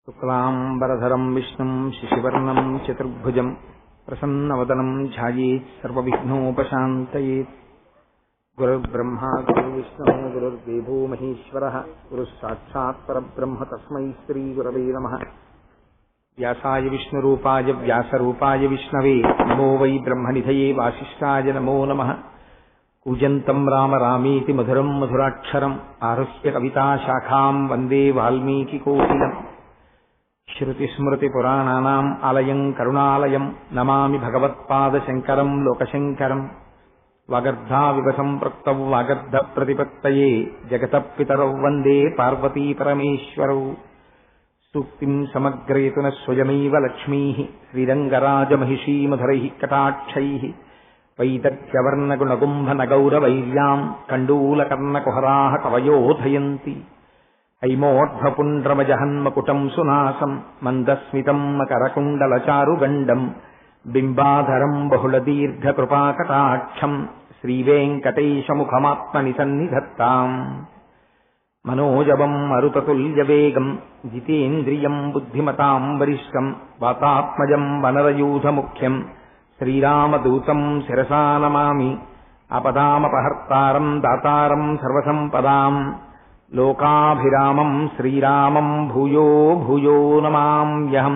శుక్లాంబరధరం విష్ణుం శశివర్ణం చతుర్భుజం ప్రసన్నవదనం ధ్యాయేత్ సర్వవిఘ్నోపశాంతయేత్. గురుర్బ్రహ్మా గురుర్విష్ణుః గురుర్దేవో మహేశ్వరః గురుః సాక్షాత్ పరబ్రహ్మ తస్మై శ్రీగురవే నమః. వ్యాసాయ విష్ణురూపాయ వ్యాసరూపాయ విష్ణవే నమో వై బ్రహ్మనిధయే వాసిష్ఠాయ నమో నమః. కూజంతం రామ రామేతి మధురం మధురాక్షరం ఆరుహ్య కవితాశాఖాం వందే వాల్మీకికోకిలం. శ్రుతిస్మృతిపురాణానాం ఆలయం కరుణాలయం నమామి భగవత్పాదశంకరం లోకశంకరం. వాగర్ధావివ సంపృక్తౌ వాగర్ధప్రతిపత్తయే జగతః పితరౌ వందే పార్వతీపరమేశ్వరౌ. సూక్తిం సమగ్రయతున స్వయమైవ లక్ష్మీః శ్రీరంగరాజమహిషీమధురైః కటాక్షైః. వైదగ్ధ్యవర్ణగుణగుంభనగౌరవైర్యాం కండూలకర్ణకుహరాः కవయోధయంతి. హైమోర్ధ్వపుండ్రమజహన్మకుటం సునాసం మందస్మితం మకరకుండలచారుగండం బింబాధరం బహుళదీర్ఘకృపాకటాక్షం శ్రీవేంకటేశముఖమాత్మని సన్నిధత్తాం. మనోజవం మరుతతుల్యవేగం జితేంద్రియం బుద్ధిమతాం వరిష్టం వాతాత్మజం వనరయూధముఖ్యం శ్రీరామదూతం శిరసా నమామి. ఆపదామపహర్తారం దాతారం సర్వసంపదాం లోకాభిరామం శ్రీరామం భూయో భూయో నమామ్యహం.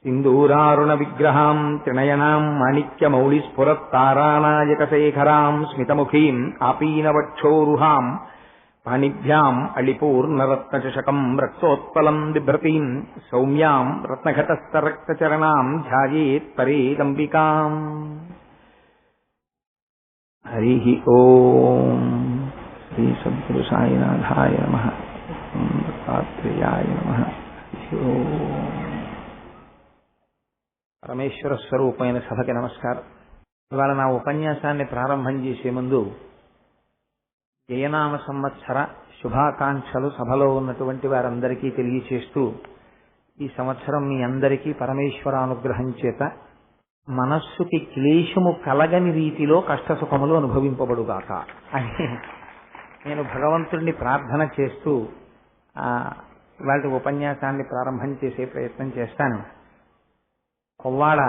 సింధూరారుణ విగ్రహాం త్రినయనాం మాణిక్యమౌళిస్ఫురత్తారానాయకశేఖరాం స్మితముఖీం ఆపీనవక్షోరుహాం పాణిభ్యాం అళిపూర్ణరత్నచషకం రక్తోత్పలం బిభ్రతీం సౌమ్యాం రత్నఘటస్థరక్తచరణాం ధ్యాయేత్ పరేదంబికాం. హరి ఓం. శ్రీ సద్గురు సాయినాథాయ నమః. దత్తాత్రేయాయ నమః. పరమేశ్వర స్వరూపమైన సభకి నమస్కారం. ఇవాళ నా ఉపన్యాసాన్ని ప్రారంభం చేసే ముందు జయనామ సంవత్సర శుభాకాంక్షలు సభలో ఉన్నటువంటి వారందరికీ తెలియచేస్తూ, ఈ సంవత్సరం మీ అందరికీ పరమేశ్వరానుగ్రహం చేత మనస్సుకి క్లేశము కలగని రీతిలో కష్టసుఖములు అనుభవింపబడుగాక అని నేను భగవంతుడిని ప్రార్థన చేస్తూ ఇవాళ ఉపన్యాసాన్ని ప్రారంభం చేసే ప్రయత్నం చేస్తాను. కొవ్వాడ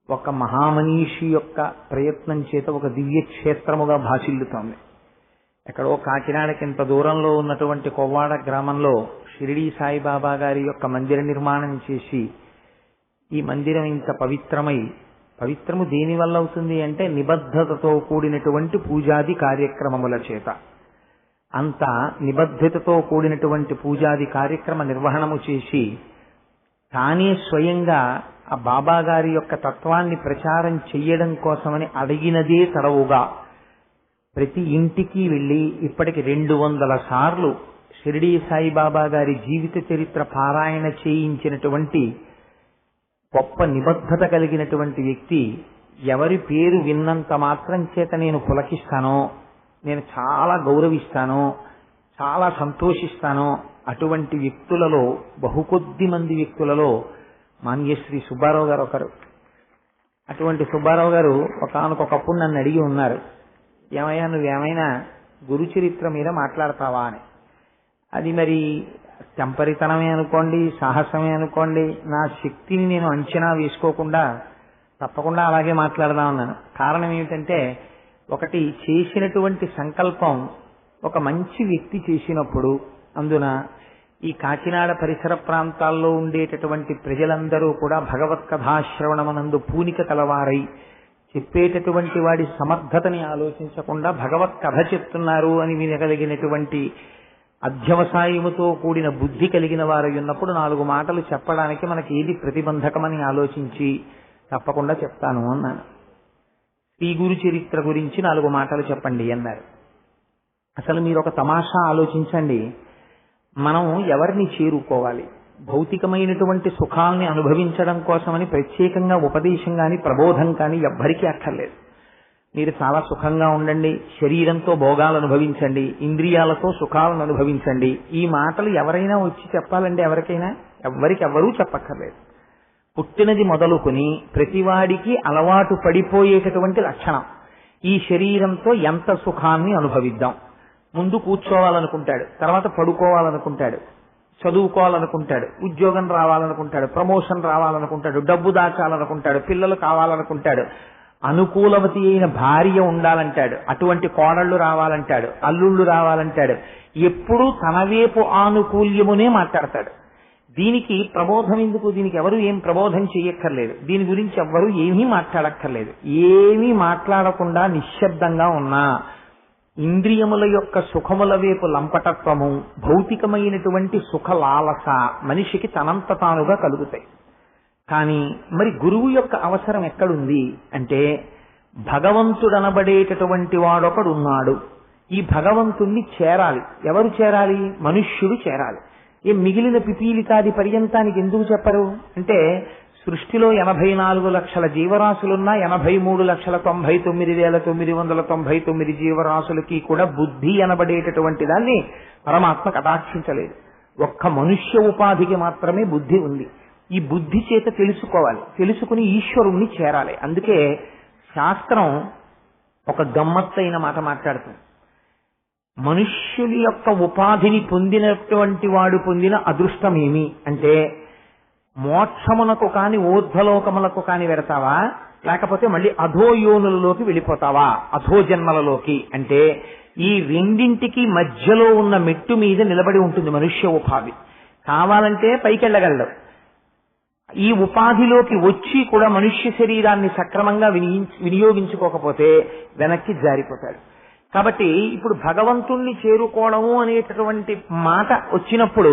ఒక మహామనీషి యొక్క ప్రయత్నం చేత ఒక దివ్య క్షేత్రముగా భాసిల్లుతోంది. ఎక్కడో కాకినాడకింత దూరంలో ఉన్నటువంటి కొవ్వాడ గ్రామంలో షిరిడీ సాయిబాబా గారి యొక్క మందిర నిర్మాణం చేసి, ఈ మందిరం ఇంత పవిత్రము దేనివల్ల అవుతుంది అంటే నిబద్ధతతో కూడినటువంటి పూజాది కార్యక్రమముల చేత. అంత నిబద్ధతతో కూడినటువంటి పూజాది కార్యక్రమ నిర్వహణము చేసి తానే స్వయంగా ఆ బాబా గారి యొక్క తత్వాన్ని ప్రచారం చెయ్యడం కోసమని అడిగినదే తడవుగా ప్రతి ఇంటికి వెళ్లి ఇప్పటికి 200 సార్లు షిరిడీ సాయిబాబా గారి జీవిత చరిత్ర పారాయణ చేయించినటువంటి గొప్ప నిబద్ధత కలిగినటువంటి వ్యక్తి. ఎవరి పేరు విన్నంత మాత్రం చేత నేను పులకిస్తానో, నేను చాలా గౌరవిస్తానో, చాలా సంతోషిస్తానో అటువంటి వ్యక్తులలో, బహుకొద్ది మంది వ్యక్తులలో మాన్యశ్రీ సుబ్బారావు గారు ఒకరు. అటువంటి సుబ్బారావు గారు ఒకానొకప్పుడు నన్ను అడిగి ఉన్నారు, ఏమయ్యా నువ్వేమైనా గురు చరిత్ర మీద మాట్లాడతావా అని. అది మరి తెంపరితనమే అనుకోండి, సాహసమే అనుకోండి, నా శక్తిని నేను అంచనా వేసుకోకుండా తప్పకుండా అలాగే మాట్లాడదామన్నాను. కారణం ఏమిటంటే, ఒకటి చేసినటువంటి సంకల్పం ఒక మంచి వ్యక్తి చేసినప్పుడు, అందున ఈ కాకినాడ పరిసర ప్రాంతాల్లో ఉండేటటువంటి ప్రజలందరూ కూడా భగవత్ కథాశ్రవణమనందు పూనిక కలవారై చెప్పేటటువంటి వాడి సమర్థతని ఆలోచించకుండా భగవత్ కథ చెప్తున్నారు అని వినగలిగినటువంటి అధ్యవసాయముతో కూడిన బుద్ధి కలిగిన వారు ఉన్నప్పుడు 4 మాటలు చెప్పడానికి మనకి ఏది ప్రతిబంధకమని ఆలోచించి తప్పకుండా చెప్తాను అన్నాను. శ్రీ గురు చరిత్ర గురించి 4 మాటలు చెప్పండి అన్నారు. అసలు మీరు ఒక తమాషా ఆలోచించండి. మనం ఎవరిని చేరుకోవాలి? భౌతికమైనటువంటి సుఖాల్ని అనుభవించడం కోసమని ప్రత్యేకంగా ఉపదేశం కానీ ప్రబోధం కానీ ఎవ్వరికీ అక్కర్లేదు. మీరు చాలా సుఖంగా ఉండండి, శరీరంతో భోగాలు అనుభవించండి, ఇంద్రియాలతో సుఖాలను అనుభవించండి, ఈ మాటలు ఎవరైనా వచ్చి చెప్పాలండి? ఎవరికైనా? ఎవ్వరూ చెప్పక్కర్లేదు. పుట్టినది మొదలుకొని ప్రతివాడికి అలవాటు పడిపోయేటటువంటి లక్షణం. ఈ శరీరంతో ఎంత సుఖాన్ని అనుభవిద్దాం. ముందు కూర్చోవాలనుకుంటాడు, తర్వాత పడుకోవాలనుకుంటాడు, చదువుకోవాలనుకుంటాడు, ఉద్యోగం రావాలనుకుంటాడు, ప్రమోషన్ రావాలనుకుంటాడు, డబ్బు దాచాలనుకుంటాడు, పిల్లలు కావాలనుకుంటాడు, అనుకూలవతి అయిన భార్య ఉండాలంటాడు, అటువంటి కోడళ్ళు రావాలంటాడు, అల్లుళ్ళు రావాలంటాడు. ఎప్పుడూ తన వైపు ఆనుకూల్యమునే మాట్లాడతాడు. దీనికి ప్రబోధం ఎందుకు? దీనికి ఎవరు ఏం ప్రబోధం చేయక్కర్లేదు. దీని గురించి ఎవ్వరూ ఏమీ మాట్లాడక్కర్లేదు. ఏమీ మాట్లాడకుండా నిశ్శబ్దంగా ఉన్నా ఇంద్రియముల యొక్క సుఖముల వైపు లంపటత్వము, భౌతికమైనటువంటి సుఖ లాలస మనిషికి తనంత తానుగా కలుగుతాయి. కానీ మరి గురువు యొక్క అవసరం ఎక్కడుంది అంటే, భగవంతుడనబడేటటువంటి వాడొకడు ఉన్నాడు. ఈ భగవంతుణ్ణి చేరాలి. ఎవరు చేరాలి? మనుష్యుడు చేరాలి. మిగిలిన పిపీలికాది పర్యంతానికి ఎందుకు చెప్పరు అంటే, సృష్టిలో 84 లక్షల జీవరాశులున్నా 83,99,999 జీవరాశులకి కూడా బుద్ధి అనబడేటటువంటి దాన్ని పరమాత్మ కటాక్షించలేదు. ఒక్క మనుష్య ఉపాధికి మాత్రమే బుద్ధి ఉంది. ఈ బుద్ధి చేత తెలుసుకోవాలి, తెలుసుకుని ఈశ్వరుణ్ణి చేరాలి. అందుకే శాస్త్రం ఒక గమ్మత్తైన మాట మాట్లాడుతుంది. మనుష్యుని యొక్క ఉపాధిని పొందినటువంటి వాడు పొందిన అదృష్టమేమి అంటే, మోక్షమునకు కాని ఊర్ధ్వలోకములకు కాని వెడతావా, లేకపోతే మళ్ళీ అధోయోనులలోకి వెళ్ళిపోతావా, అధోజన్మలలోకి అంటే ఈ రెండింటికి మధ్యలో ఉన్న మెట్టు మీద నిలబడి ఉంటుంది మనుష్య ఉపాధి. కావాలంటే పైకెళ్ళగలడు. ఈ ఉపాధిలోకి వచ్చి కూడా మనుష్య శరీరాన్ని సక్రమంగా వినియోగించుకోకపోతే వెనక్కి జారిపోతాడు. కాబట్టి ఇప్పుడు భగవంతుణ్ణి చేరుకోవడము అనేటటువంటి మాట వచ్చినప్పుడు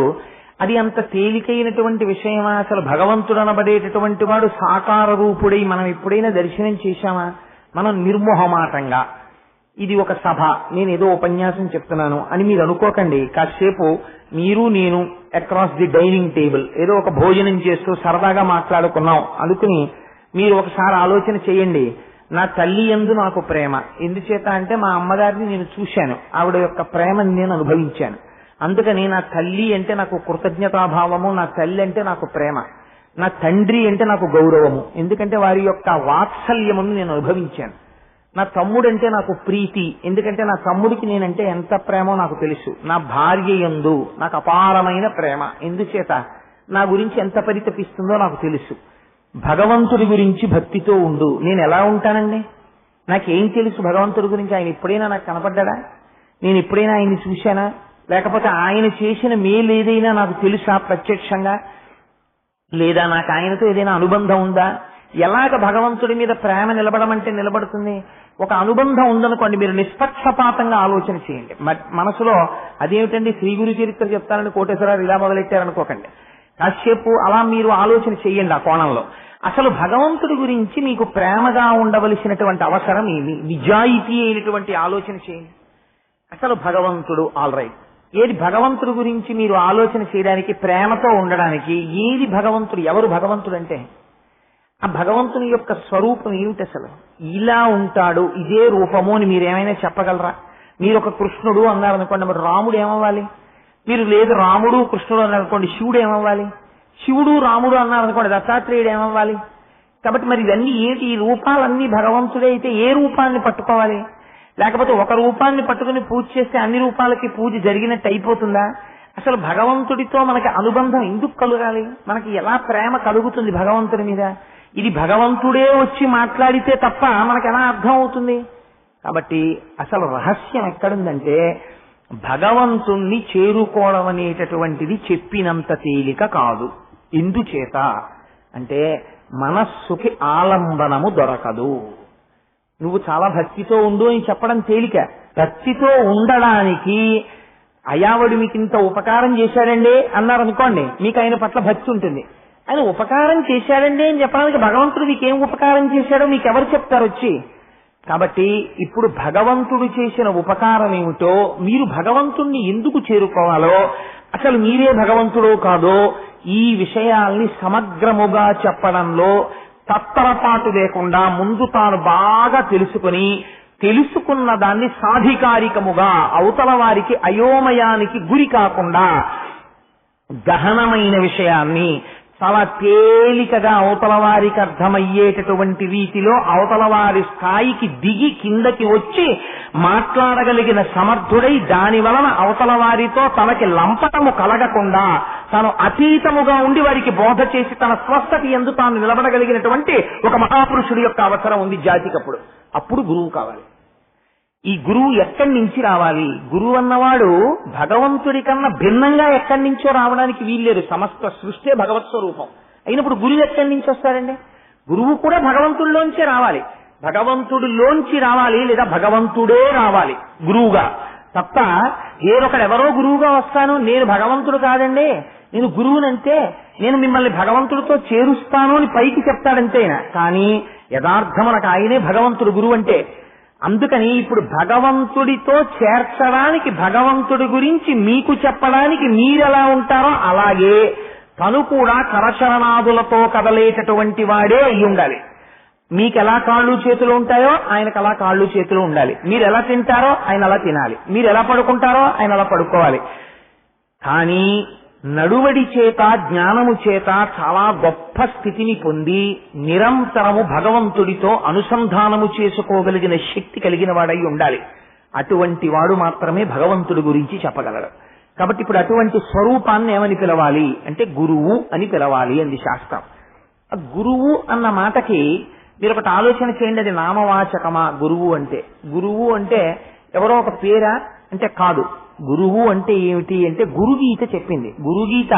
అది అంత తేలికైనటువంటి విషయమా? అసలు భగవంతుడు అనబడేటటువంటి వాడు సాకార రూపుడై మనం ఎప్పుడైనా దర్శనం చేశామా? మనం నిర్మోహమాటంగా ఇది ఒక సభ, నేను ఏదో ఉపన్యాసం చెప్తున్నాను అని మీరు అనుకోకండి. కాసేపు మీరు నేను అక్రాస్ ది డైనింగ్ టేబుల్ ఏదో ఒక భోజనం చేస్తూ సరదాగా మాట్లాడుకున్నాం అనుకుని మీరు ఒకసారి ఆలోచన చేయండి. నా తల్లి యందు నాకు ప్రేమ ఎందుచేత అంటే, మా అమ్మగారిని నేను చూశాను, ఆవిడ యొక్క ప్రేమని నేను అనుభవించాను. అందుకని నా తల్లి అంటే నాకు కృతజ్ఞతాభావము, నా తల్లి అంటే నాకు ప్రేమ, నా తండ్రి అంటే నాకు గౌరవము, ఎందుకంటే వారి యొక్క వాత్సల్యమును నేను అనుభవించాను. నా తమ్ముడు అంటే నాకు ప్రీతి, ఎందుకంటే నా తమ్ముడికి నేనంటే ఎంత ప్రేమో నాకు తెలుసు. నా భార్య యందు నాకు అపారమైన ప్రేమ, ఎందుచేత నా గురించి ఎంత పరితపిస్తుందో నాకు తెలుసు. భగవంతుడి గురించి భక్తితో ఉండు. నేను ఎలా ఉంటానండి? నాకేం తెలుసు భగవంతుడి గురించి? ఆయన ఎప్పుడైనా నాకు కనపడ్డా? నేను ఎప్పుడైనా ఆయన్ని చూశానా? లేకపోతే ఆయన చేసిన మేలు ఏదైనా నాకు తెలుసా ప్రత్యక్షంగా? లేదా నాకు ఆయనతో ఏదైనా అనుబంధం ఉందా? ఎలాగ భగవంతుడి మీద ప్రేమ నిలబడమంటే నిలబడుతుంది? ఒక అనుబంధం ఉందనుకోండి, మీరు నిష్పక్షపాతంగా ఆలోచన చేయండి. మనసులో అదేమిటండి శ్రీ గురు చరిత్ర చెప్తానని కోటేశ్వరరావు ఇలా మొదలెట్టారనుకోకండి. కాసేపు అలా మీరు ఆలోచన చేయండి. ఆ కోణంలో అసలు భగవంతుడి గురించి మీకు ప్రేమగా ఉండవలసినటువంటి అవసరం ఏమి? నిజాయితీ అయినటువంటి ఆలోచన చేయండి. అసలు భగవంతుడు ఆల్ రైట్, ఏది భగవంతుడి గురించి మీరు ఆలోచన చేయడానికి, ప్రేమతో ఉండడానికి ఏది భగవంతుడు? ఎవరు భగవంతుడు అంటే? ఆ భగవంతుని యొక్క స్వరూపం ఏమిటి? అసలు ఇలా ఉంటాడు, ఇదే రూపము అని మీరేమైనా చెప్పగలరా? మీరు ఒక కృష్ణుడు అన్నారనుకోండి, మరి రాముడు ఏమవ్వాలి? మీరు లేదు రాముడు కృష్ణుడు అన్నారనుకోండి, శివుడు ఏమవ్వాలి? శివుడు రాముడు అన్నారనుకోండి, దత్తాత్రేయుడు ఏమవ్వాలి? కాబట్టి మరి ఇవన్నీ ఏంటి? ఈ రూపాలన్నీ భగవంతుడే అయితే ఏ రూపాన్ని పట్టుకోవాలి? లేకపోతే ఒక రూపాన్ని పట్టుకుని పూజ చేస్తే అన్ని రూపాలకి పూజ జరిగినట్టు అయిపోతుందా? అసలు భగవంతుడితో మనకి అనుబంధం ఎందుకు కలగాలి? మనకి ఎలా ప్రేమ కలుగుతుంది భగవంతుడి మీద? ఇది భగవంతుడే వచ్చి మాట్లాడితే తప్ప మనకు ఎలా అర్థం అవుతుంది? కాబట్టి అసలు రహస్యం ఎక్కడుందంటే, భగవంతుణ్ణి చేరుకోవడం అనేటటువంటిది చెప్పినంత తేలిక కాదు. ఎందుచేత అంటే, మనస్సుకి ఆలంబనము దొరకదు. నువ్వు చాలా భక్తితో ఉండు అని చెప్పడం తేలిక. భక్తితో ఉండడానికి అయావడు మీకు ఇంత ఉపకారం చేశాడండి అన్నారనుకోండి, మీకు ఆయన పట్ల భక్తి ఉంటుంది. ఆయన ఉపకారం చేశాడండి అని చెప్పడానికి భగవంతుడు మీకేం ఉపకారం చేశాడో మీకెవరు చెప్తారు వచ్చి? కాబట్టి ఇప్పుడు భగవంతుడు చేసిన ఉపకారం ఏమిటో, మీరు భగవంతుణ్ణి ఎందుకు చేరుకోవాలో, అసలు మీరే భగవంతుడో కాదో ఈ విషయాల్ని సమగ్రముగా చెప్పడంలో తత్తరపాటు లేకుండా ముందు తాను బాగా తెలుసుకున్న దాన్ని సాధికారికముగా అవతల వారికి అయోమయానికి గురి కాకుండా గహనమైన విషయాన్ని చాలా తేలికగా అవతల వారికి అర్థమయ్యేటటువంటి రీతిలో అవతల వారి స్థాయికి దిగి కిందకి వచ్చి మాట్లాడగలిగిన సమర్థుడై, దాని వలన అవతల వారితో తనకి లంపటము కలగకుండా తాను అతీతముగా ఉండి వారికి బోధ చేసి తన స్వస్థత యందు తాను నిలబడగలిగినటువంటి ఒక మహాపురుషుడి యొక్క అవసరం ఉంది జాతికప్పుడు. అప్పుడు గురువు కావాలి. ఈ గురువు ఎక్కడి నుంచి రావాలి? గురువు అన్నవాడు భగవంతుడి కన్నా భిన్నంగా ఎక్కడి నుంచో రావడానికి వీల్లేదు. సమస్త సృష్టి భగవత్ స్వరూపం అయినప్పుడు గురువు ఎక్కడి నుంచి వస్తాడండి? గురువు కూడా భగవంతుడిలోంచే రావాలి. భగవంతుడిలోంచి రావాలి, లేదా భగవంతుడే రావాలి గురువుగా తప్ప వేరొకడెవరో గురువుగా వస్తాను, నేను భగవంతుడు కాదండి, నేను గురువునంతే, నేను మిమ్మల్ని భగవంతుడితో చేరుస్తాను అని పైకి చెప్తాడంతే. కానీ యథార్థమునకు ఆయనే భగవంతుడు గురువు అంటే. అందుకని ఇప్పుడు భగవంతుడితో చేర్చడానికి, భగవంతుడి గురించి మీకు చెప్పడానికి మీరెలా ఉంటారో అలాగే తను కూడా కరచరణాదులతో కదలేటటువంటి వాడే అయి ఉండాలి. మీకు ఎలా కాళ్ళు చేతులు ఉంటాయో ఆయనకు అలా కాళ్ళు చేతులు ఉండాలి. మీరు ఎలా తింటారో ఆయన అలా తినాలి. మీరు ఎలా పడుకుంటారో ఆయన అలా పడుకోవాలి. కానీ నడువడి చేత, జ్ఞానము చేత చాలా గొప్ప స్థితిని పొంది నిరంతరము భగవంతుడితో అనుసంధానము చేసుకోగలిగిన శక్తి కలిగిన వాడై ఉండాలి. అటువంటి వాడు మాత్రమే భగవంతుడి గురించి చెప్పగలడు. కాబట్టి ఇప్పుడు అటువంటి స్వరూపాన్ని ఏమని పిలవాలి అంటే గురువు అని పిలవాలి అంది శాస్త్రం. ఆ గురువు అన్న మాటకి మీరు ఒకటి ఆలోచన చేయండి, అది నామవాచకమా గురువు అంటే? గురువు అంటే ఎవరో ఒక పేరా అంటే కాదు. గురువు అంటే ఏమిటి అంటే గురుగీత చెప్పింది. గురుగీత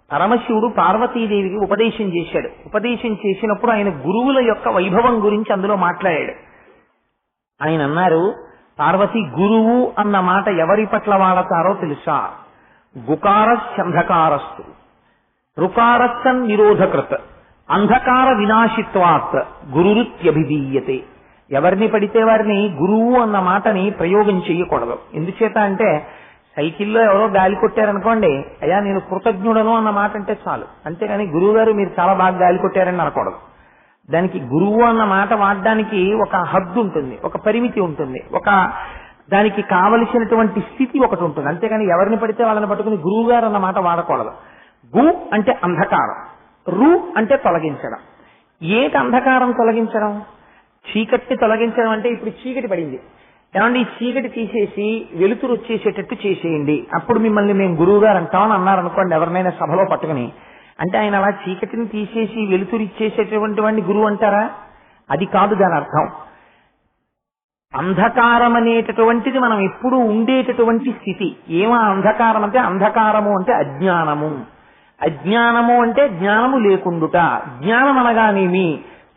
పరమశివుడు పార్వతీదేవికి ఉపదేశం చేశాడు. ఉపదేశం చేసినప్పుడు ఆయన గురువుల యొక్క వైభవం గురించి అందులో మాట్లాడాడు. ఆయన అన్నారు, పార్వతి గురువు అన్న మాట ఎవరి పట్ల వాడతారో తెలుసా? గుకారస్యంధకారస్తు రుకారస్సన్ నిరోధకృత్ అంధకార వినాశిత్వాత్ గురురుత్యభిధీయతే. ఎవరిని పడితే వారిని గురువు అన్న మాటని ప్రయోగం చేయకూడదు. ఎందుచేత అంటే సైకిల్లో ఎవరో గాలి కొట్టారనుకోండి, అయ్యా నేను కృతజ్ఞుడను అన్న మాట అంటే చాలు. అంతేగాని గురువు గారు మీరు చాలా బాగా గాలి కొట్టారని అనకూడదు. దానికి గురువు అన్న మాట వాడడానికి ఒక హద్దు ఉంటుంది, ఒక పరిమితి ఉంటుంది, ఒక దానికి కావలసినటువంటి స్థితి ఒకటి ఉంటుంది. అంతేగాని ఎవరిని పడితే వాళ్ళని పట్టుకుని గురువు గారు అన్న మాట వాడకూడదు. గు అంటే అంధకారం, రు అంటే తొలగించడం. ఏటి అంధకారం తొలగించడం? చీకటిని తొలగించడం అంటే ఇప్పుడు చీకటి పడింది, ఏమంటే ఈ చీకటి తీసేసి వెలుతురు వచ్చేసేటట్టు చేసేయండి, అప్పుడు మిమ్మల్ని మేము గురువు గారు అంటామని అన్నారనుకోండి ఎవరినైనా సభలో పట్టుకుని. అంటే ఆయన అలా చీకటిని తీసేసి వెలుతురు ఇచ్చేసేటువంటి వాడిని గురువు అంటారా? అది కాదు దాని అర్థం. అంధకారం అనేటటువంటిది మనం ఎప్పుడు ఉండేటటువంటి స్థితి. ఏమా అంధకారం అంటే? అంధకారము అంటే అజ్ఞానము. అజ్ఞానము అంటే జ్ఞానము లేకుండుట. జ్ఞానం అనగానేమి?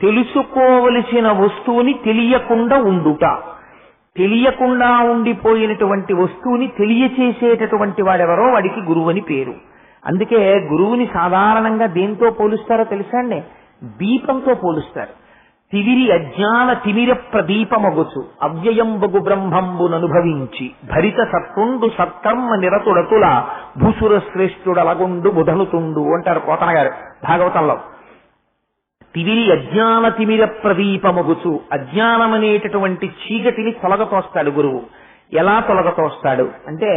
తెలుసుకోవలసిన వస్తువుని తెలియకుండా ఉండుట. తెలియకుండా ఉండిపోయినటువంటి వస్తువుని తెలియచేసేటటువంటి వాడెవరో వాడికి గురువు అని పేరు. అందుకే గురువుని సాధారణంగా దేంతో పోలుస్తారో తెలుసా అండి? దీపంతో పోలుస్తారు. తివిరి అజ్ఞాన తిమిర ప్రదీపమగుచు అవ్యయంబగు బ్రహ్మంబుననుభవించి భరిత సత్తుండు సత్కర్మ నిరతుడతుల భూసుర శ్రేష్ఠుడలగుండు బుధనుతుండు అంటారు పోతన గారు భాగవతంలో. తివిరి అజ్ఞాన తిమిర ప్రదీపమగుచు, అజ్ఞానమనేటటువంటి చీకటిని తొలగతోస్తాడు గురువు. ఎలా తొలగతోస్తాడు అంటే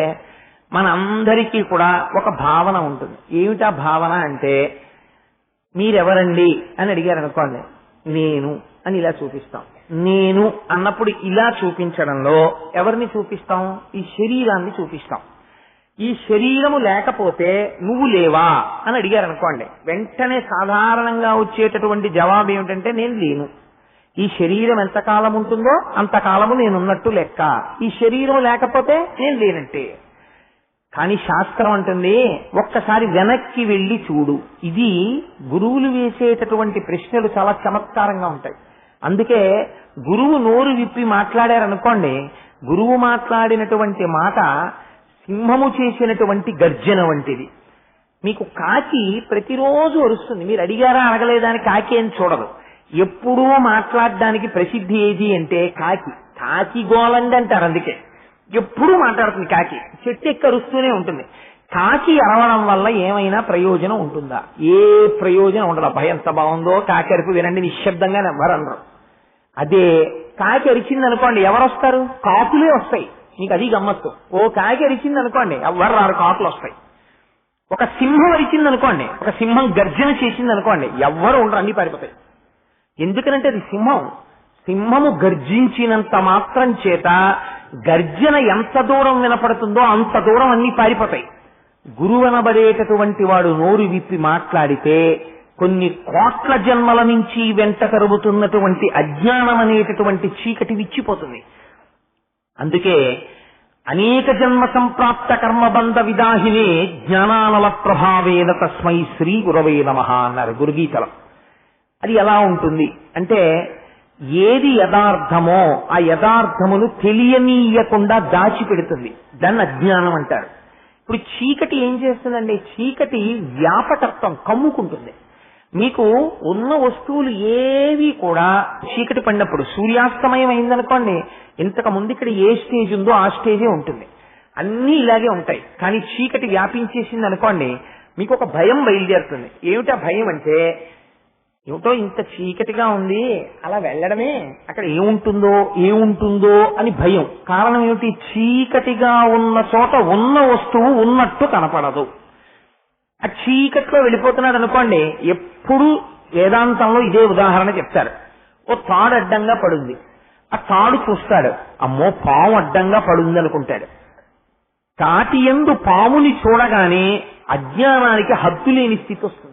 మనందరికీ కూడా ఒక భావన ఉంటుంది. ఏమిటా భావన అంటే, మీరెవరండి అని అడిగారు అనుకోండి, నేను అని ఇలా చూపిస్తాం. నేను అన్నప్పుడు ఇలా చూపించడంలో ఎవరిని చూపిస్తాం? ఈ శరీరాన్ని చూపిస్తాం. ఈ శరీరము లేకపోతే నువ్వు లేవా అని అడిగారు అనుకోండి, వెంటనే సాధారణంగా వచ్చేటటువంటి జవాబు ఏమిటంటే నేను లేను. ఈ శరీరం ఎంతకాలం ఉంటుందో అంతకాలము నేనున్నట్టు లెక్క. ఈ శరీరం లేకపోతే నేను లేనంటే. కానీ శాస్త్రం అంటుంది ఒక్కసారి వెనక్కి వెళ్లి చూడు. ఇది గురువులు వేసేటటువంటి ప్రశ్నలు చాలా చమత్కారంగా ఉంటాయి. అందుకే గురువు నోరు విప్పి మాట్లాడారనుకోండి, గురువు మాట్లాడినటువంటి మాట సింహము చేసినటువంటి గర్జన వంటిది. మీకు కాకి ప్రతిరోజు అరుస్తుంది, మీరు అడిగారా అడగలేదా అని కాకి ఏం చూడదు. ఎప్పుడూ మాట్లాడడానికి ప్రసిద్ధి ఏది అంటే కాకి. కాకి గోలండి అంటారు. అందుకే ఎప్పుడూ మాట్లాడుతుంది కాకి, చెట్టు ఎక్కి అరుస్తూనే ఉంటుంది. కాకి అరవడం వల్ల ఏమైనా ప్రయోజనం ఉంటుందా? ఏ ప్రయోజనం ఉండదు. భయం ఎంత బాగుందో, కాకి అరుపు వినండి నిశ్శబ్దంగా ఎవరు అనరు. అదే కాకి అరిచింది అనుకోండి, ఎవరు వస్తారు? కాకులే వస్తాయి. మీకు అది గమ్మత్తు. ఓ కాకి అరిచింది అనుకోండి, ఎవరు రారు, కాకులు వస్తాయి. ఒక సింహం అరిచింది అనుకోండి, ఒక సింహం గర్జన చేసింది అనుకోండి, ఎవ్వరు ఉండరు, అన్ని పారిపోతాయి. ఎందుకనంటే అది సింహం. సింహము గర్జించినంత మాత్రం చేత గర్జన ఎంత దూరం వినపడుతుందో అంత దూరం అన్ని పారిపోతాయి. గురువు అనబడేటటువంటి వాడు నోరు విప్పి మాట్లాడితే కొన్ని కోట్ల జన్మల నుంచి వెంట కరుగుతున్నటువంటి అజ్ఞానం అనేటటువంటి చీకటి విచ్చిపోతుంది. అందుకే అనేక జన్మ సంప్రాప్త కర్మబంధ విదాహినే జ్ఞానానల ప్రభావేన తస్మై శ్రీ గురవే నమః అన్నారు గురుగీతలో. అది ఎలా ఉంటుంది అంటే, ఏది యథార్థమో ఆ యథార్థమును తెలియనీయకుండా దాచిపెడుతుంది. దాన్ని అజ్ఞానం అంటారు. ఇప్పుడు చీకటి ఏం చేస్తుందండి? చీకటి వ్యాపకత్వం కమ్ముకుంటుంది. మీకు ఉన్న వస్తువులు ఏవి కూడా చీకటి పడినప్పుడు, సూర్యాస్తమయం అయిందనుకోండి, ఇంతకు ముందు ఇక్కడ ఏ స్టేజ్ ఉందో ఆ స్టేజే ఉంటుంది, అన్నీ ఇలాగే ఉంటాయి. కానీ చీకటి వ్యాపించేసింది అనుకోండి, మీకు ఒక భయం బయలుదేరుతుంది. ఏమిటా భయం అంటే, ఏమిటో ఇంత చీకటిగా ఉంది, అలా వెళ్ళడమే, అక్కడ ఏముంటుందో అని భయం. కారణం ఏమిటి? చీకటిగా ఉన్న చోట ఉన్న వస్తువు ఉన్నట్టు కనపడదు. ఆ చీకట్లో వెళ్ళిపోతున్నాడు అనుకోండి, ఎప్పుడు వేదాంతంలో ఇదే ఉదాహరణ చెప్తారు. ఓ తాడు అడ్డంగా పడుంది, ఆ తాడు చూస్తాడు, అమ్మో పాము అడ్డంగా పడుంది అనుకుంటాడు. తాటియందు పాముని చూడగానే అజ్ఞానానికి హద్దు లేని స్థితి వస్తుంది.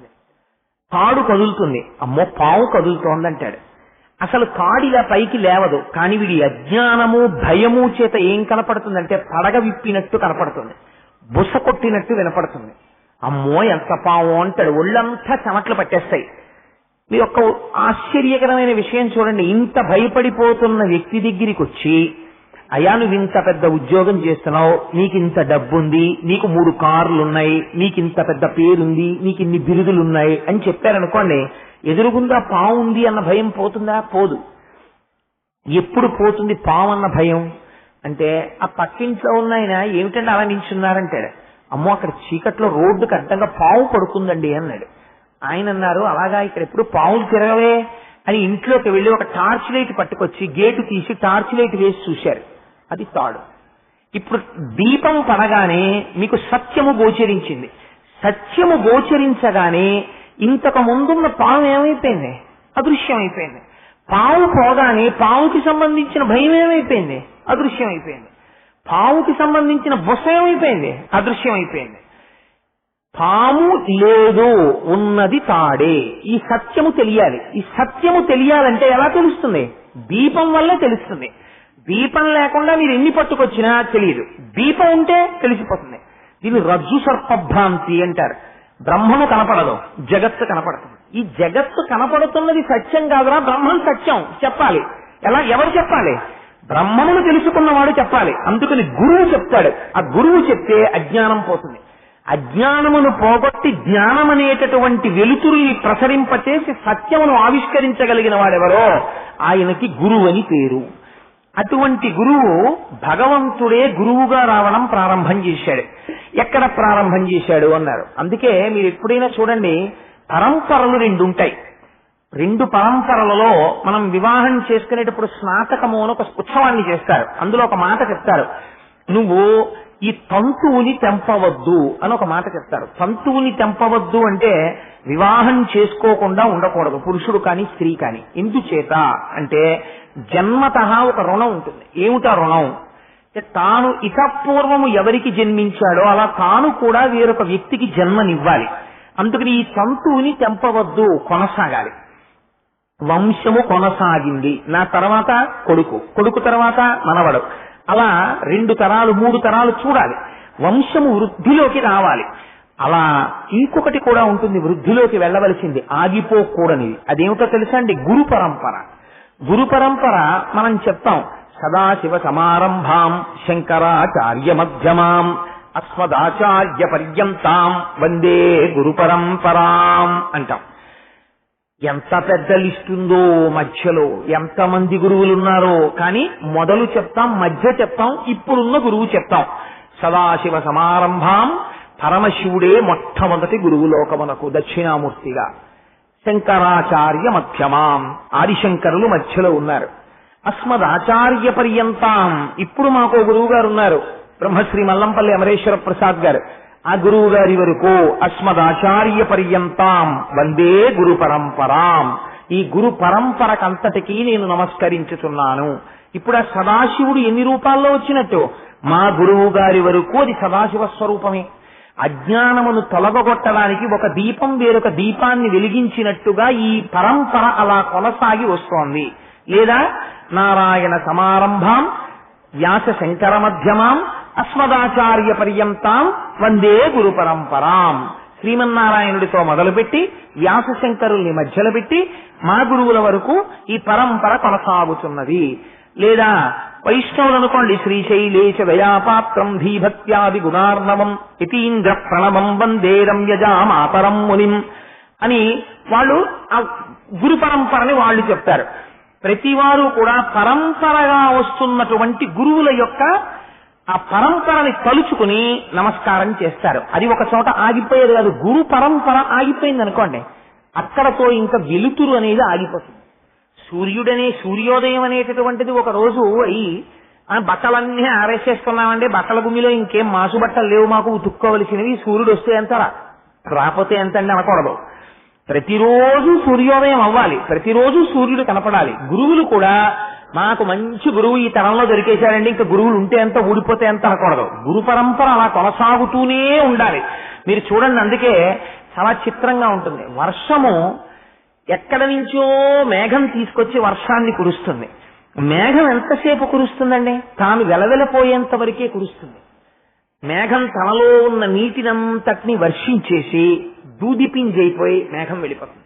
తాడు కదులుతుంది, అమ్మో పాము కదులుతోందంటాడు. అసలు తాడు ఇలా పైకి లేవదు, కానీ వీడి అజ్ఞానము భయము చేత ఏం కనపడుతుందంటే పడగ విప్పినట్టు కనపడుతుంది, బుస కొట్టినట్టు వినపడుతుంది. అమ్మో ఎంత పాము అంటాడు, ఒళ్ళంతా చెమట్లు పట్టేస్తాయి. మీ యొక్క ఆశ్చర్యకరమైన విషయం చూడండి, ఇంత భయపడిపోతున్న వ్యక్తి దగ్గరికి వచ్చి, అయ్యా నువ్వు ఇంత పెద్ద ఉద్యోగం చేస్తున్నావు, నీకు ఇంత డబ్బుంది, నీకు 3 కార్లున్నాయి, నీకు ఇంత పెద్ద పేరుంది, నీకు ఇన్ని బిరుదులున్నాయి అని చెప్పారనుకోండి, ఎదురుగుండా పాము ఉంది అన్న భయం పోతుందా? పోదు. ఎప్పుడు పోతుంది పాము అన్న భయం అంటే, ఆ పక్కింట్లో ఉన్న ఆయన ఏమిటంటే అలా నిల్చున్నారంటాడు, అమ్మో అక్కడ చీకట్లో రోడ్డుకి అడ్డంగా పాము పడుకుందండి అన్నాడు. ఆయన అన్నారు, అలాగా ఇక్కడ ఎప్పుడు పావులు తిరగవే అని ఇంట్లోకి వెళ్లి ఒక టార్చ్ లైట్ పట్టుకొచ్చి గేటు తీసి టార్చ్ లైట్ వేసి చూశారు. అది తాడు. ఇప్పుడు దీపం పడగానే మీకు సత్యము గోచరించింది. సత్యము గోచరించగానే ఇంతకు ముందున్న పాము ఏమైపోయింది? అదృశ్యం అయిపోయింది. పాము పోగానే పావుకి సంబంధించిన భయం ఏమైపోయింది? అదృశ్యం అయిపోయింది. పావుకి సంబంధించిన బుస ఏమైపోయింది? అదృశ్యం అయిపోయింది. పాము లేదు, ఉన్నది తాడే. ఈ సత్యము తెలియాలి. ఈ సత్యము తెలియాలంటే ఎలా తెలుస్తుంది? దీపం వల్లే తెలుస్తుంది. దీపం లేకుండా మీరు ఎన్ని పట్టుకొచ్చినా తెలియదు. దీపం ఉంటే తెలిసిపోతుంది. దీన్ని రజ్జు సర్పభ్రాంతి అంటారు. బ్రహ్మము కనపడదు, జగత్తు కనపడుతుంది. ఈ జగత్తు కనపడుతున్నది సత్యం కాదురా, బ్రహ్మం సత్యం చెప్పాలి. ఎలా? ఎవరు చెప్పాలి? బ్రహ్మమును తెలుసుకున్నవాడు చెప్పాలి. అందుకని గురువు చెప్తాడు. ఆ గురువు చెప్తే అజ్ఞానం పోతుంది. అజ్ఞానమును పోగొట్టి జ్ఞానం అనేటటువంటి వెలుతురుని ప్రసరింపచేసి సత్యమును ఆవిష్కరించగలిగిన వాడెవరో ఆయనకి గురువు అని పేరు. అటువంటి గురువు భగవంతుడే గురువుగా రావడం ప్రారంభం చేశాడు. ఎక్కడ ప్రారంభం చేశాడు అన్నారు. అందుకే మీరు ఎప్పుడైనా చూడండి, పరంపరలు 2 ఉంటాయి. 2 పరంపరలలో మనం వివాహం చేసుకునేటప్పుడు స్నాతకము అని ఒక ఉత్సవాన్ని చేస్తారు. అందులో ఒక మాట చెప్తారు, నువ్వు ఈ తంతువుని తెంపవద్దు అని ఒక మాట చెప్తారు. తంతువుని తెంపవద్దు అంటే వివాహం చేసుకోకుండా ఉండకూడదు, పురుషుడు కానీ స్త్రీ కానీ. ఎందుచేత అంటే జన్మతః ఒక రుణం ఉంటుంది. ఏమిటా రుణం? తాను ఇతపూర్వము ఎవరికి జన్మించాడో అలా తాను కూడా వేరొక వ్యక్తికి జన్మనివ్వాలి. అందుకని ఈ తంతువుని తెంపవద్దు, కొనసాగాలి. వంశము కొనసాగింది, నా తర్వాత కొడుకు, కొడుకు తర్వాత మనవడు, అలా 2 తరాలు 3 తరాలు చూడాలి. వంశము వృద్ధిలోకి రావాలి. అలా ఇంకొకటి కూడా ఉంటుంది, వృద్ధిలోకి వెళ్ళవలసింది, ఆగిపోకూడనిది. అదేమిటో తెలుసా అండి? గురు పరంపర. గురు పరంపర మనం చెప్తాం, సదాశివ సమారంభాం శంకరాచార్య మధ్యమాం అస్మదాచార్య పర్యంతాం వందే గురు పరంపరాం అంటాం. ఎంత పెద్ద లిస్ట్ ఉందో మధ్యలో, ఎంతమంది గురువులున్నారో, కానీ మొదలు చెప్తాం, మధ్య చెప్తాం, ఇప్పుడున్న గురువు చెప్తాం. సదాశివ సమారంభాం, పరమశివుడే మొట్టమొదటి గురువు లోకమునకు దక్షిణామూర్తిగా. శంకరాచార్య మధ్యమాం, ఆదిశంకరులు మధ్యలో ఉన్నారు. అస్మదాచార్య పర్యంతాం, ఇప్పుడు మాకు గురువు గారు ఉన్నారు, బ్రహ్మశ్రీ మల్లంపల్లి అమరేశ్వర ప్రసాద్ గారు. ఆ గురువు గారి వరకు అస్మదాచార్య పర్యంతాం వందే గురు పరంపరాం. ఈ గురు పరంపరకంతటికీ నేను నమస్కరించుతున్నాను. ఇప్పుడు ఆ సదాశివుడు ఎన్ని రూపాల్లో వచ్చినట్టు? మా గురువు గారి వరకు అది సదాశివ స్వరూపమే. అజ్ఞానమును తొలగొట్టడానికి ఒక దీపం వేరొక దీపాన్ని వెలిగించినట్టుగా ఈ పరంపర అలా కొనసాగి వస్తోంది. లేదా నారాయణ సమారంభాం వ్యాస శంకర మధ్యమాం అస్మదాచార్య పర్యంతాం వందే గురు పరంపరాం. శ్రీమన్నారాయణుడితో మొదలుపెట్టి వ్యాస శంకరుల్ని మధ్యలో పెట్టి మా గురువుల వరకు ఈ పరంపర కొనసాగుతున్నది. లేదా వైష్ణవులు అనుకోండి, శ్రీశైలేశ దయాపాత్రం ధీభక్త్యాది గుణార్ణవం యతీంద్ర ప్రణవం వందే రమ్యజా మాతరం మునిం అని వాళ్ళు ఆ గురు పరంపరని వాళ్ళు చెప్తారు. ప్రతివారు కూడా పరంపరగా వస్తున్నటువంటి గురువుల యొక్క ఆ పరంపరని తలుచుకుని నమస్కారం చేస్తారు. అది ఒక చోట ఆగిపోయేది కాదు. గురు పరంపర ఆగిపోయింది అనుకోండి, అక్కడతో ఇంకా వెలుతురు అనేది ఆగిపోతుంది. సూర్యోదయం అనేటటువంటిది ఒక రోజు అయి బట్టలన్నీ ఆరేసేస్తున్నామండి, బట్టల గుమ్మిలో ఇంకేం మాసు బట్టలు లేవు మాకు ఉతుక్కోవలసినవి, సూర్యుడు వస్తే ఎంత రాకపోతే ఎంత అండి అనకూడదు. ప్రతిరోజు సూర్యోదయం అవ్వాలి, ప్రతిరోజు సూర్యుడు కనపడాలి. గురువులు కూడా మాకు మంచి గురువు ఈ తరంలో దొరికేశారండి, ఇంకా గురువులు ఉంటే ఎంత ఊడిపోతే ఎంత అనకూడదు. గురు పరంపర అలా కొనసాగుతూనే ఉండాలి. మీరు చూడండి, అందుకే చాలా చిత్రంగా ఉంటుంది. వర్షము ఎక్కడి నుంచో మేఘం తీసుకొచ్చి వర్షాన్ని కురుస్తుంది. మేఘం ఎంతసేపు కురుస్తుందండి? తాను వెలవెలపోయేంత వరకే కురుస్తుంది. మేఘం తనలో ఉన్న నీటినంతటిని వర్షించేసి దూదిపింజైపోయి మేఘం వెళ్ళిపోతుంది.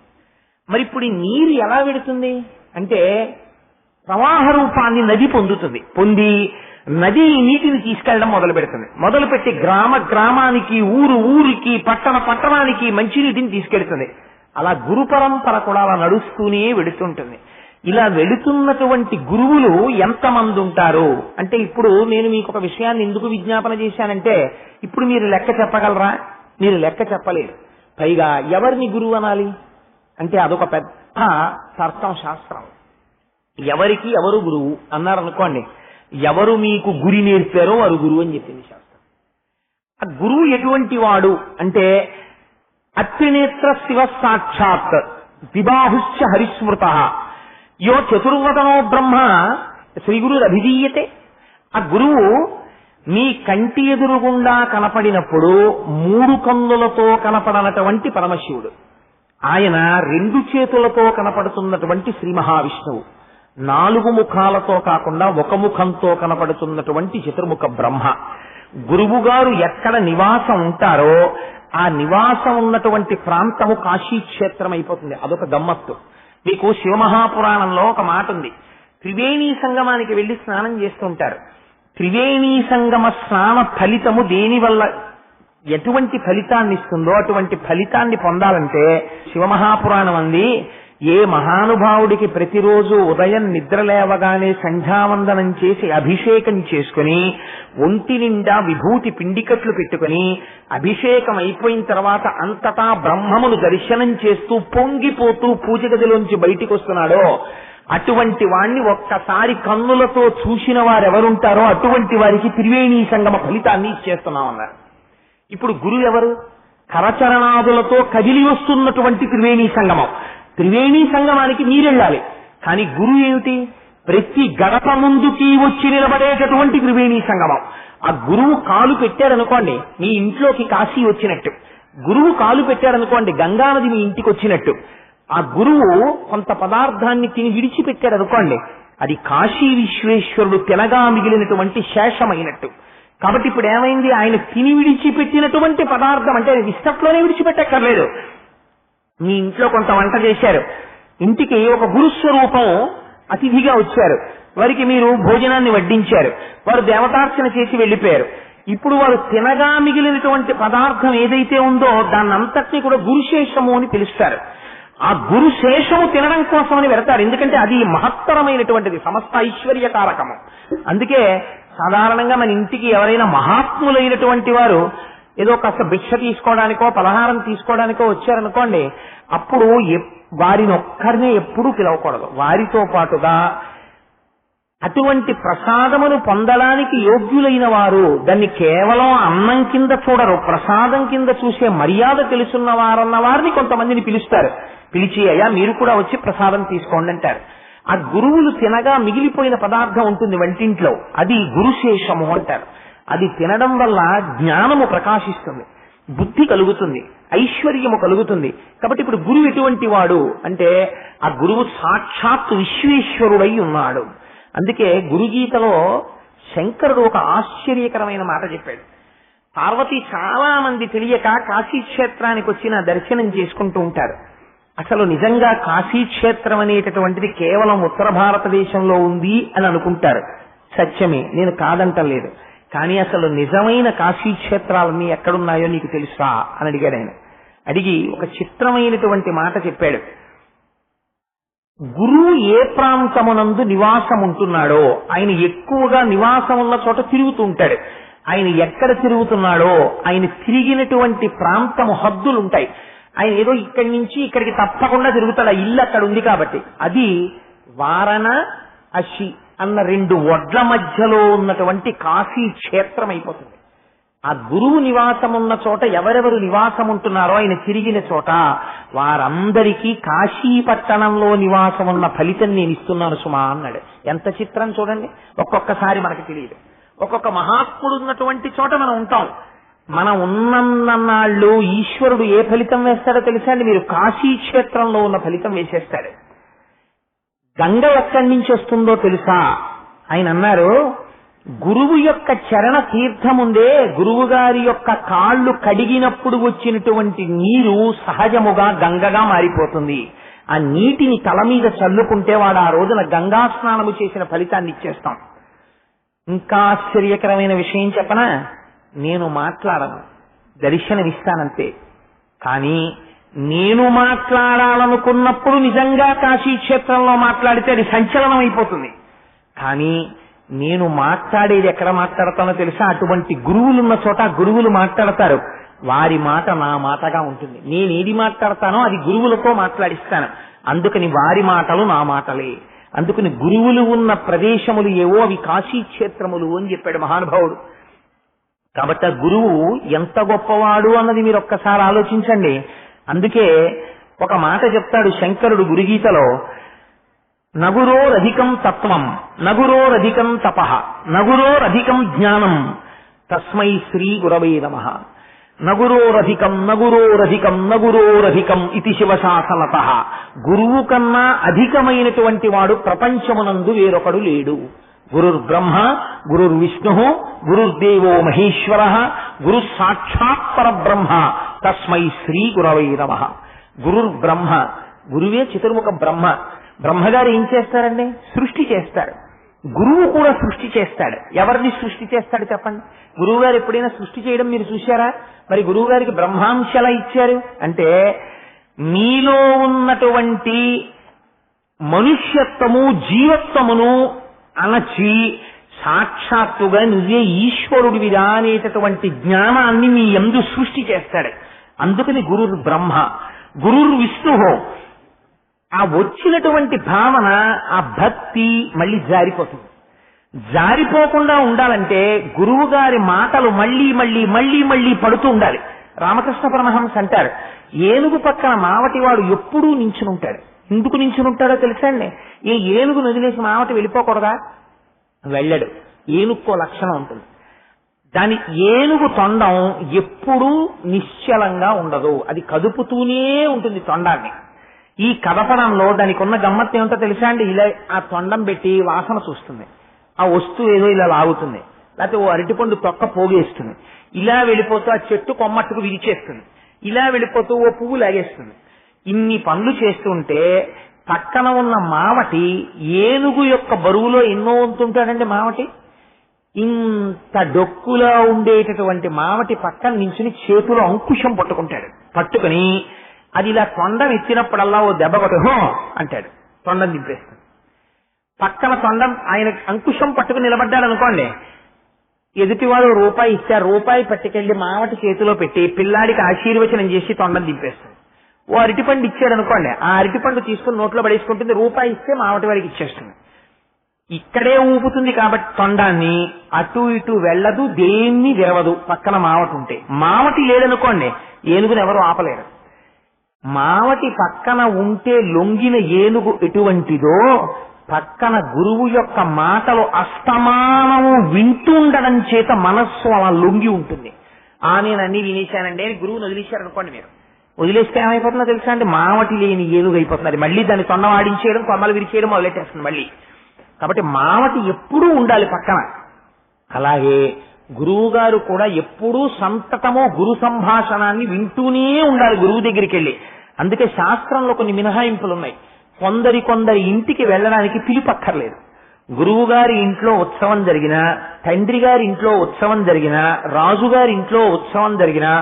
మరి ఇప్పుడు ఈ నీరు ఎలా వెడుతుంది అంటే ప్రవాహ రూపాన్ని నది పొందుతుంది. పొంది నది నీటిని తీసుకెళ్లడం మొదలు పెడుతుంది. మొదలుపెట్టి గ్రామానికి, ఊరికి, పట్టణానికి మంచినీటిని తీసుకెళ్తుంది. అలా గురు పరంపర కూడా అలా నడుస్తూనే వెడుతుంటుంది. ఇలా వెళుతున్నటువంటి గురువులు ఎంతమంది ఉంటారు అంటే, ఇప్పుడు నేను మీకు ఒక విషయాన్ని ఎందుకు విజ్ఞాపన చేశానంటే, ఇప్పుడు మీరు లెక్క చెప్పగలరా? మీరు లెక్క చెప్పలేరు. పైగా ఎవరిని గురువు అనాలి అంటే అదొక పెద్ద తర్కం, శాస్త్రం. ఎవరికి ఎవరు గురువు అన్నారనుకోండి, ఎవరు మీకు గురి నేర్పారో వారు గురువు అని చెప్పింది శాస్త్రం. ఆ గురువు ఎటువంటి వాడు అంటే అత్రినేత్ర శివ సాక్షాత్ విబాహుశ్చ హరిస్మృత యో చతుర్వదనో బ్రహ్మ శ్రీ గురు అభిధీయతే. ఆ గురువు మీ కంటి ఎదురుగుండా కనపడినప్పుడు 3 కన్నులతో కనపడనటువంటి పరమశివుడు, ఆయన 2 చేతులతో కనపడుతున్నటువంటి శ్రీ మహావిష్ణువు, 4 ముఖాలతో కాకుండా 1 ముఖంతో కనపడుతున్నటువంటి చతుర్ముఖ బ్రహ్మ. గురువు గారు ఎక్కడ నివాసం ఉంటారో ఆ నివాసం ఉన్నటువంటి ప్రాంతము కాశీ క్షేత్రం అయిపోతుంది. అదొక గమ్మత్తు. మీకు శివమహాపురాణంలో ఒక మాట ఉంది. త్రివేణీ సంగమానికి వెళ్లి స్నానం చేస్తుంటారు. త్రివేణీ సంగమ స్నాన ఫలితము దేని వల్ల ఎటువంటి ఫలితాన్ని ఇస్తుందో అటువంటి ఫలితాన్ని పొందాలంటే శివమహాపురాణం అంది, ఏ మహానుభావుడికి ప్రతిరోజు ఉదయం నిద్ర లేవగానే సంధ్యావందనం చేసి అభిషేకం చేసుకుని ఒంటి నిండా విభూతి పిండికట్లు పెట్టుకుని అభిషేకం అయిపోయిన తర్వాత అంతటా బ్రహ్మమును దర్శనం చేస్తూ పొంగిపోతూ పూజ గదిలోంచి బయటికి వస్తున్నాడో అటువంటి వాణ్ణి ఒక్కసారి కన్నులతో చూసిన వారెవరుంటారో అటువంటి వారికి త్రివేణీ సంగమ ఫలితాన్ని ఇచ్చేస్తున్నామన్నారు. ఇప్పుడు గురువు ఎవరు? కరచరణాదులతో కదిలి వస్తున్నటువంటి త్రివేణీ సంగమం. త్రివేణీ సంగమానికి మీరెళ్ళాలి. కానీ గురువు ఏమిటి? ప్రతి గడప ముందుకి వచ్చి నిలబడేటటువంటి త్రివేణీ సంగమం. ఆ గురువు కాలు పెట్టారనుకోండి మీ ఇంట్లోకి కాశీ వచ్చినట్టు, గురువు కాలు పెట్టారనుకోండి గంగానది మీ ఇంటికి వచ్చినట్టు. ఆ గురువు కొంత పదార్థాన్ని తిని విడిచిపెట్టారనుకోండి అది కాశీ విశ్వేశ్వరుడు తినగా మిగిలినటువంటి శేషమైనట్టు. కాబట్టి ఇప్పుడు ఏమైంది? ఆయన తిని విడిచిపెట్టినటువంటి పదార్థం అంటే విస్తట్లోనే విడిచిపెట్టక్కర్లేదు. మీ ఇంట్లో కొంత వంట చేశారు, ఇంటికి ఒక గురుస్వరూపం అతిథిగా వచ్చారు, వారికి మీరు భోజనాన్ని వడ్డించారు, వారు దేవతార్చన చేసి వెళ్లిపోయారు. ఇప్పుడు వారు తినగా మిగిలినటువంటి పదార్థం ఏదైతే ఉందో దాన్నంతటినీ కూడా గురుశేషము అని పిలుస్తారు. ఆ గురుశేషము తినడం కోసమని వెళతారు, ఎందుకంటే అది మహత్తరమైనటువంటిది, సమస్త ఐశ్వర్య కారకము. అందుకే సాధారణంగా మన ఇంటికి ఎవరైనా మహాత్ములైనటువంటి వారు ఏదో కాస్త భిక్ష తీసుకోవడానికో పలహారం తీసుకోవడానికో వచ్చారనుకోండి, అప్పుడు వారిని ఒక్కరినే ఎప్పుడూ పిలవకూడదు. వారితో పాటుగా అటువంటి ప్రసాదమును పొందడానికి యోగ్యులైన వారు దాన్ని కేవలం అన్నం కింద చూడరు, ప్రసాదం కింద చూసే మర్యాద తెలుసున్న వారన్న వారిని కొంతమందిని పిలుస్తారు. పిలిచి అయ్యా మీరు కూడా వచ్చి ప్రసాదం తీసుకోండి అంటారు. ఆ గురువులు తినగా మిగిలిపోయిన పదార్థం ఉంటుంది వంటింట్లో, అది గురుశేషము అంటారు. అది తినడం వల్ల జ్ఞానము ప్రకాశిస్తుంది. బుద్ధి కలుగుతుంది, ఐశ్వర్యము కలుగుతుంది. కాబట్టి ఇప్పుడు గురువు ఎటువంటి వాడు అంటే ఆ గురువు సాక్షాత్ విశ్వేశ్వరుడై ఉన్నాడు. అందుకే గురుగీతలో శంకరుడు ఒక ఆశ్చర్యకరమైన మాట చెప్పాడు. పార్వతి చాలా మంది తెలియక కాశీక్షేత్రానికి వచ్చిన దర్శనం చేసుకుంటూ ఉంటారు. అసలు నిజంగా కాశీక్షేత్రం అనేటటువంటిది కేవలం ఉత్తర భారతదేశంలో ఉంది అని అనుకుంటారు. సత్యమే, నేను కాదంటలేదు. కానీ అసలు నిజమైన కాశీక్షేత్రాలన్నీ ఎక్కడున్నాయో నీకు తెలుసా అని అడిగాడు ఆయన. అడిగి ఒక చిత్రమైనటువంటి మాట చెప్పాడు. గురువు ఏ ప్రాంతమునందు నివాసం ఉంటున్నాడో ఆయన ఎక్కువగా నివాసం ఉన్న చోట తిరుగుతూ ఉంటాడు. ఆయన ఎక్కడ తిరుగుతున్నాడో ఆయన తిరిగినటువంటి ప్రాంతము హద్దులుంటాయి. ఆయన ఏదో ఇక్కడి నుంచి ఇక్కడికి తప్పకుండా తిరుగుతాడు, ఆ ఇల్లు అక్కడ ఉంది కాబట్టి. అది వారణ అషి అన్న 2 ఒడ్ల మధ్యలో ఉన్నటువంటి కాశీ క్షేత్రం అయిపోతుంది. ఆ గురువు నివాసం ఉన్న చోట ఎవరెవరు నివాసం ఉంటున్నారో ఆయన తిరిగిన చోట వారందరికీ కాశీ పట్టణంలో నివాసం ఉన్న ఫలితం నేను ఇస్తున్నాను సుమా అన్నాడు. ఎంత చిత్రం చూడండి. ఒక్కొక్కసారి మనకు తెలియదు. ఒక్కొక్క మహాత్ముడు ఉన్నటువంటి చోట మనం ఉంటాం. మనం ఉన్నన్నాళ్ళు ఈశ్వరుడు ఏ ఫలితం వేస్తాడో తెలుసా అండి? మీరు కాశీ క్షేత్రంలో ఉన్న ఫలితం వేసేస్తాడు. గంగ ఎక్కడి నుంచి వస్తుందో తెలుసా? ఆయన అన్నారు, గురువు యొక్క చరణ తీర్థముందే గురువు గారి యొక్క కాళ్ళు కడిగినప్పుడు వచ్చినటువంటి నీరు సహజముగా గంగగా మారిపోతుంది. ఆ నీటిని తల మీద చల్లుకుంటే వాడు ఆ రోజున గంగా స్నానము చేసిన ఫలితాన్ని ఇచ్చేస్తాం. ఇంకా ఆశ్చర్యకరమైన విషయం చెప్పనా? నేను మాట్లాడను, దర్శనమిస్తానంతే. కానీ నేను మాట్లాడాలనుకున్నప్పుడు నిజంగా కాశీక్షేత్రంలో మాట్లాడితే అది సంచలనం అయిపోతుంది. కానీ నేను మాట్లాడేది ఎక్కడ మాట్లాడతానో తెలుసా? అటువంటి గురువులున్న చోట గురువులు మాట్లాడతారు. వారి మాట నా మాటగా ఉంటుంది. నేనేది మాట్లాడతానో అది గురువులతో మాట్లాడిస్తాను. అందుకని వారి మాటలు నా మాటలే. అందుకని గురువులు ఉన్న ప్రదేశములు ఏవో అవి కాశీక్షేత్రములు అని చెప్పాడు మహానుభావుడు. కాబట్టి ఆ గురువు ఎంత గొప్పవాడు అన్నది మీరు ఒక్కసారి ఆలోచించండి. అందుకే ఒక మాట చెప్తాడు శంకరుడు గురుగీతలో, నగురోరధికం తత్వం నగురోరధికం తపః నగురోరధికం జ్ఞానం తస్మై శ్రీ గురవే నమః. నగురోరధికం నగురోరధికం నగురోరధికం ఇది శివశాసనతః. గురువు కన్నా అధికమైనటువంటి వాడు ప్రపంచమునందు వేరొకడు లేడు. గురుర్బ్రహ్మ గురుర్విష్ణు గురుర్దేవో మహేశ్వర గురు సాక్షాత్ పరబ్రహ్మ తస్మై శ్రీ గురవై నమః. గురుర్బ్రహ్మ, గురువే చతుర్ముఖ బ్రహ్మ. బ్రహ్మగారు ఏం చేస్తారండి? సృష్టి చేస్తారు. గురువు కూడా సృష్టి చేస్తాడు. ఎవరిని సృష్టి చేస్తాడు చెప్పండి? గురువు గారు ఎప్పుడైనా సృష్టి చేయడం మీరు చూశారా? మరి గురువు గారికి బ్రహ్మాంశలా ఇచ్చారు అంటే మీలో ఉన్నటువంటి మనుష్యత్వము జీవత్వమును అణచి సాక్షాత్తుగా నువ్వే ఈశ్వరుడివిరా అనేటటువంటి జ్ఞానాన్ని నీ యందు సృష్టి చేస్తాడు. అందుకని గురుర్ బ్రహ్మ గురుర్ విష్ణు. ఆ వచ్చినటువంటి భావన, ఆ భక్తి మళ్ళీ జారిపోతుంది. జారిపోకుండా ఉండాలంటే గురువు గారి మాటలు మళ్ళీ మళ్ళీ మళ్ళీ మళ్ళీ పడుతూ ఉండాలి. రామకృష్ణ పరమహంస అంటారు, ఏనుగు పక్కన మావటివాడు ఎప్పుడూ నించునుంటాడు. ఎందుకు నించునుంటాడో తెలుసా అండి? ఈ ఏనుగు వదిలేసి మావటి వెళ్ళిపోకూడదా? వెళ్ళడు. ఏనుక్కో లక్షణం ఉంటుంది. దాని ఏనుగు తొండం ఎప్పుడూ నిశ్చలంగా ఉండదు, అది కదుపుతూనే ఉంటుంది తొండాన్ని. ఈ కదపడంలో దానికి ఉన్న గమ్మత్తు ఏమిటో తెలుసా అండి? ఇలా ఆ తొండం పెట్టి వాసన చూస్తుంది, ఆ వస్తువు ఏదో ఇలా లాగుతుంది, లేకపోతే ఓ అరటిపండు తొక్క పోగేస్తుంది, ఇలా వెళ్ళిపోతూ ఆ చెట్టు కొమ్మట్టుకు విరిచేస్తుంది, ఇలా వెళ్ళిపోతూ ఓ పువ్వు లాగేస్తుంది. ఇన్ని పనులు చేస్తుంటే పక్కన ఉన్న మావటి ఏనుగు యొక్క బరువులో ఎన్నో వంతుంటాడండి మావటి. ఇంత డొక్కులా ఉండేటటువంటి మావటి పక్కన నించుని చేతిలో అంకుశం పట్టుకుంటాడు. పట్టుకుని అది ఇలా తొండం ఎత్తినప్పుడల్లా ఓ దెబ్బ కొట్టు అంటాడు, తొండం దింపేస్తాడు. పక్కన తొండం ఆయన అంకుశం పట్టుకుని నిలబడ్డాడు అనుకోండి, ఎదుటివాడు రూపాయి ఇచ్చారు, రూపాయి పట్టుకెళ్లి మావటి చేతిలో పెట్టి పిల్లాడికి ఆశీర్వచనం చేసి తొండం దింపేస్తాడు. ఓ అరటిపండు ఇచ్చాడు అనుకోండి, ఆ అరటిపండు తీసుకుని నోట్లో పడేసుకుంటుంది, రూపాయి ఇస్తే మావటి వాడికి ఇచ్చేస్తుంది. ఇక్కడే ఊపుతుంది కాబట్టి తొండాన్ని అటు ఇటు వెళ్ళదు, దేన్ని విరవదు. పక్కన మావటి ఉంటే, మావటి లేదనుకోండి ఏనుగును ఎవరు ఆపలేరు. మావటి పక్కన ఉంటే లొంగిన ఏనుగు ఎటువంటిదో పక్కన గురువు యొక్క మాటలు అస్తమానము వింటుండడం చేత మనస్సు అలా లొంగి ఉంటుంది. నేను అన్ని వినేశానండి అని గురువుని వదిలేశారనుకోండి, మీరు వదిలేస్తే ఏమైపోతుందో తెలుసా అండి, మావటి లేని ఏనుగు అయిపోతున్నది. మళ్ళీ దాన్ని తొండం ఆడించేయడం, కొమ్మలు విరిచేయడం మొదలెట్టేస్తుంది మళ్ళీ. కాబట్టి మావటి ఎప్పుడూ ఉండాలి పక్కన. అలాగే గురువు గారు కూడా ఎప్పుడూ సంతతమో గురు సంభాషణాన్ని వింటూనే ఉండాలి గురువు దగ్గరికి వెళ్ళి. అందుకే శాస్త్రంలో కొన్ని మినహాయింపులు ఉన్నాయి. కొందరి ఇంటికి వెళ్ళడానికి పిలుపక్కర్లేదు. గురువు గారి ఇంట్లో ఉత్సవం జరిగినా, తండ్రి గారి ఇంట్లో ఉత్సవం జరిగినా, రాజుగారి ఇంట్లో ఉత్సవం జరిగినా,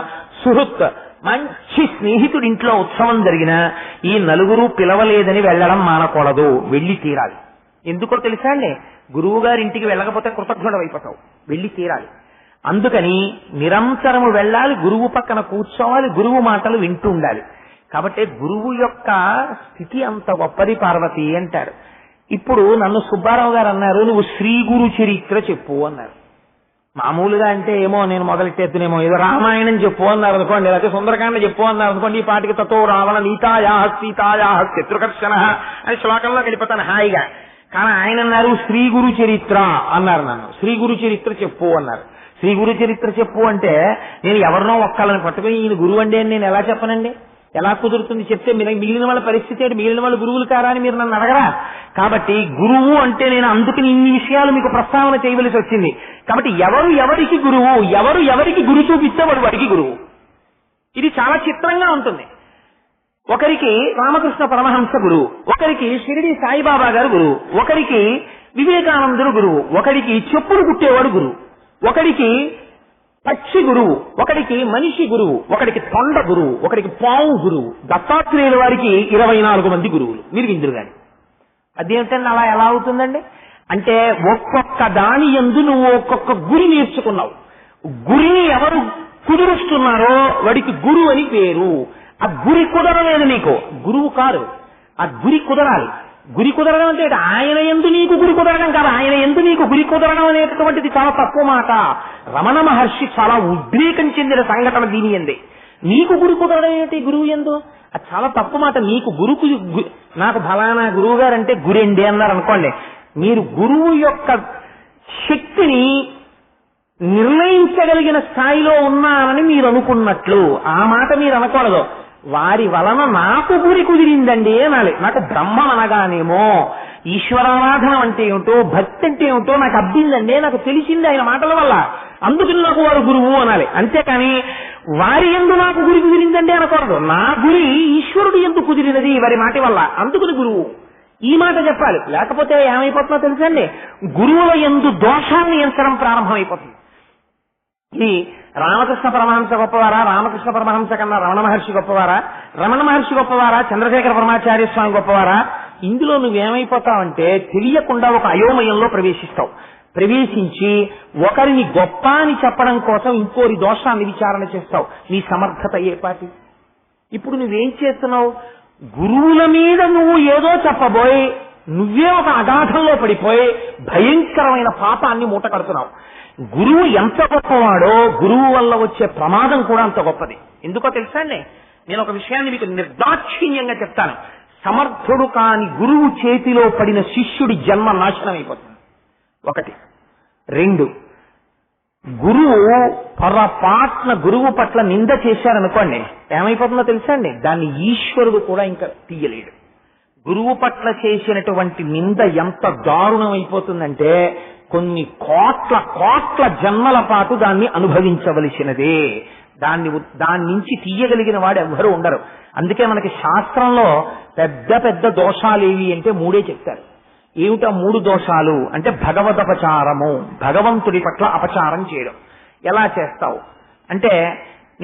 సుహృత్ మంచి స్నేహితుడి ఇంట్లో ఉత్సవం జరిగినా ఈ నలుగురు పిలవలేదని వెళ్ళడం మానకూడదు, వెళ్ళి తీరాలి. ఎందుకో తెలుసా అండి, గురువు గారి ఇంటికి వెళ్ళకపోతే కృతజ్ఞుడమైపోతావు, వెళ్ళి తీరాలి. అందుకని నిరంతరము వెళ్ళాలి, గురువు పక్కన కూర్చోవాలి, గురువు మాటలు వింటూ ఉండాలి. కాబట్టి గురువు యొక్క స్థితి అంత గొప్పది పార్వతి అంటారు. ఇప్పుడు నన్ను సుబ్బారావు గారు అన్నారు, నువ్వు శ్రీ గురు చరిత్ర చెప్పు అన్నారు. మామూలుగా అంటే ఏమో నేను మొదలెట్టేద్దునేమో, ఏదో రామాయణం చెప్పు అన్నారు అనుకోండి, లేకపోతే సుందరకాండ చెప్పు అన్నారు అనుకోండి, ఈ పాటికి తతో రావణ నీతాయా సీతాయా శత్రుకర్షణ అని శ్లోకంలో గడిపోతాను హాయిగా. కానీ ఆయన అన్నారు శ్రీ గురు చరిత్ర అన్నారు. నన్ను శ్రీ గురు చరిత్ర చెప్పు అన్నారు. శ్రీ గురు చరిత్ర చెప్పు అంటే నేను ఎవరినో ఒక్కళ్ళని పట్టుకుని ఈయన గురువు అండి అని నేను ఎలా చెప్పనండి? ఎలా కుదురుతుంది చెప్తే? మిగిలిన వాళ్ళ పరిస్థితి ఏంటి? మిగిలిన వాళ్ళు గురువులు కారా అని మీరు నన్ను అడగరా? కాబట్టి గురువు అంటే నేను అందుకని ఇన్ని విషయాలు మీకు ప్రస్తావన చేయవలసి వచ్చింది. కాబట్టి ఎవరికి గురువు, ఎవరికి గురు చూపిస్తే వాడికి గురువు. ఇది చాలా చిత్రంగా ఉంటుంది. ఒకరికి రామకృష్ణ పరమహంస గురువు, ఒకరికి షిరిడి సాయిబాబా గారు గురువు, ఒకరికి వివేకానందుడు గురువు, ఒకరికి చెప్పులు కుట్టేవాడు గురువు, ఒకరికి పక్షి గురువు, ఒకడికి మనిషి గురువు, ఒకడికి తొండ గురువు, ఒకడికి పావు గురువు. దత్తాత్రేయుల వారికి 24 మంది గురువులు. మీరు ఇందురు గాని అదేమిటండి అలా ఎలా అవుతుందండి? అంటే ఒక్కొక్క దాని యందు నువ్వు ఒక్కొక్క గురి నేర్చుకున్నావు. గురిని ఎవరు కుదురుస్తున్నారో వాడికి గురువు అని పేరు. ఆ గురి కుదరలేదు నీకు, గురువు కాదు. ఆ గురి కుదరాలి. గురి కుదరడం అంటే ఆయన యందు నీకు గురి కుదరడం కాదు, ఆయన యందు నీకు గురి కుదరడం అనేటటువంటిది చాలా తక్కువ మాట. రమణ మహర్షి చాలా ఉద్రేకం చెందిన సంఘటన దీని యందే. నీకు గురి కుదరడం ఏంటి గురువు యందు? అది చాలా తప్పు మాట. నీకు గురుకు నాకు ఫలానా గురువు గారు అంటే గురెండి అన్నారు అనుకోండి, మీరు గురువు యొక్క శక్తిని నిర్ణయించగలిగిన స్థాయిలో ఉన్నానని మీరు అనుకున్నట్లు ఆ మాట మీరు అనకూడదు. వారి వలన నాకు గురి కుదిరిందండి అనాలి. నాకు బ్రహ్మం అనగానేమో ఈశ్వరారాధన అంటే ఏమిటో, భక్తి అంటే ఏమిటో నాకు అబ్బిందండి, నాకు తెలిసింది ఆయన మాటల వల్ల, అందుకని నాకు వారు గురువు అనాలి. అంతేకాని వారి యందు నాకు గురి కుదిరిందండి అనకూడదు. నా గురి ఈశ్వరుడు యందు కుదిరినది వారి మాట వల్ల, అందుకని గురువు. ఈ మాట చెప్పాలి. లేకపోతే ఏమైపోతుందో తెలుసండి, గురువుల యందు దోషాన్ని ఎంచడం ప్రారంభమైపోతుంది. ఇది రామకృష్ణ పరమహంస గొప్పవారా, రామకృష్ణ పరమహంస కన్నా రమణ మహర్షి గొప్పవారా, రమణ మహర్షి గొప్పవారా, చంద్రశేఖర పరమాచార్య స్వామి గొప్పవారా? ఇందులో నువ్వేమైపోతావంటే తెలియకుండా ఒక అయోమయంలో ప్రవేశిస్తావు. ప్రవేశించి ఒకరిని గొప్ప అని చెప్పడం కోసం ఇంకోరి దోషాన్ని విచారణ చేస్తావు. నీ సమర్థత ఏ పాటి? ఇప్పుడు నువ్వేం చేస్తున్నావు? గురువుల మీద నువ్వు ఏదో చెప్పబోయి నువ్వే ఒక అగాధంలో పడిపోయి భయంకరమైన పాపాన్ని మూట కడుతున్నావు. గురువు ఎంత గొప్పవాడో గురువు వల్ల వచ్చే ప్రమాదం కూడా అంత గొప్పది. ఎందుకో తెలుసా అండి, నేను ఒక విషయాన్ని మీకు నిర్దాక్షిణ్యంగా చెప్తాను. సమర్థుడు కాని గురువు చేతిలో పడిన శిష్యుడి జన్మ నాశనం అయిపోతుంది. 1. 2, గురువు పొరపాట్న గురువు పట్ల నింద చేశారనుకోండి, ఏమైపోతుందో తెలుసా అండి, దాన్ని ఈశ్వరుడు కూడా ఇంకా తీయలేడు. గురువు పట్ల చేసినటువంటి నింద ఎంత దారుణం అయిపోతుందంటే కొన్ని కోట్ల జన్మల పాటు దాన్ని అనుభవించవలసినదే. దాని నుంచి తీయగలిగిన వాడు ఎవ్వరూ ఉండరు. అందుకే మనకి శాస్త్రంలో పెద్ద దోషాలేవి అంటే 3 చెప్తారు. ఏమిటా 3 దోషాలు అంటే భగవదపచారము, భగవంతుడి పట్ల అపచారం చేయడం. ఎలా చేస్తావు అంటే,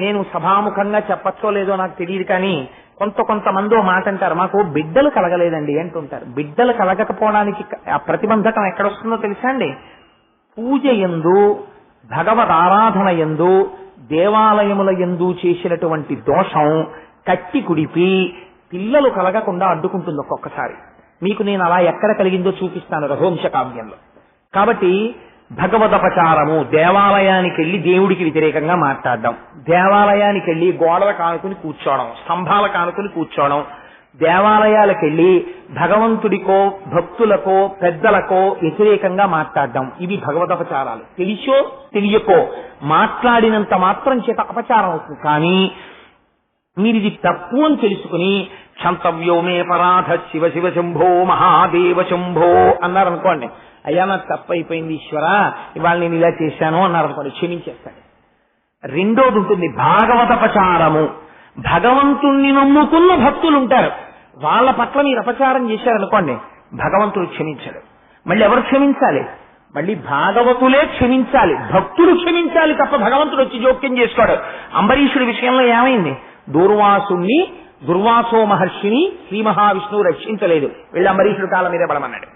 నేను సభాముఖంగా చెప్పచ్చో లేదో నాకు తెలియదు, కానీ కొంతమంది మాట అంటారు, మాకు బిడ్డలు కలగలేదండి అంటుంటారు. బిడ్డలు కలగకపోవడానికి ఆ ప్రతిబంధకం ఎక్కడొస్తుందో తెలుసా అండి? పూజ యందు, భగవద్ ఆరాధన యందు, దేవాలయముల యందు చేసినటువంటి దోషం కట్టి కుడిపి పిల్లలు కలగకుండా అడ్డుకుంటుంది ఒక్కొక్కసారి. మీకు నేను అలా ఎక్కడ కలిగిందో చూపిస్తాను రఘువంశ కావ్యంలో. కాబట్టి భగవదపచారము, దేవాలయానికి వెళ్లి దేవుడికి వ్యతిరేకంగా మాట్లాడడం, దేవాలయానికి వెళ్లి గోడల కానుకుని కూర్చోవడం, స్తంభాల కానుకుని కూర్చోవడం, దేవాలయాలకు వెళ్ళి భగవంతుడికో భక్తులకో పెద్దలకో వ్యతిరేకంగా మాట్లాడడం, ఇవి భగవదపచారాలు. తెలిసో తెలియకో మాట్లాడినంత మాత్రం చేత అపచారం అవుతుంది. కానీ మీరు ఇది తప్పు అని తెలుసుకుని క్షంతవ్యో మే పరాధ శివ శివ శంభో మహాదేవ శంభో అన్నారనుకోండి, అయ్యా నాకు తప్పు అయిపోయింది ఈశ్వర, ఇవాళ నేను ఇలా చేశాను అన్నారనుకోండి, క్షమించేస్తాడు. రెండోది ఉంటుంది భాగవతపచారము. భగవంతుణ్ణి నమ్ముకున్న భక్తులు ఉంటారు, వాళ్ళ పట్ల మీరు అపచారం చేశారనుకోండి, భగవంతుడు క్షమించాడు. మళ్ళీ ఎవరు క్షమించాలి? మళ్ళీ భాగవతులే క్షమించాలి, భక్తులు క్షమించాలి తప్ప భగవంతుడు వచ్చి జోక్యం చేసుకోడు. అంబరీషుడి విషయంలో ఏమైంది? దూర్వాసుణ్ణి దుర్వాసో మహర్షిని శ్రీ మహావిష్ణువు రక్షించలేదు, వెళ్ళి అంబరీషుడి కాళ్ళ మీదే పడమన్నాడు.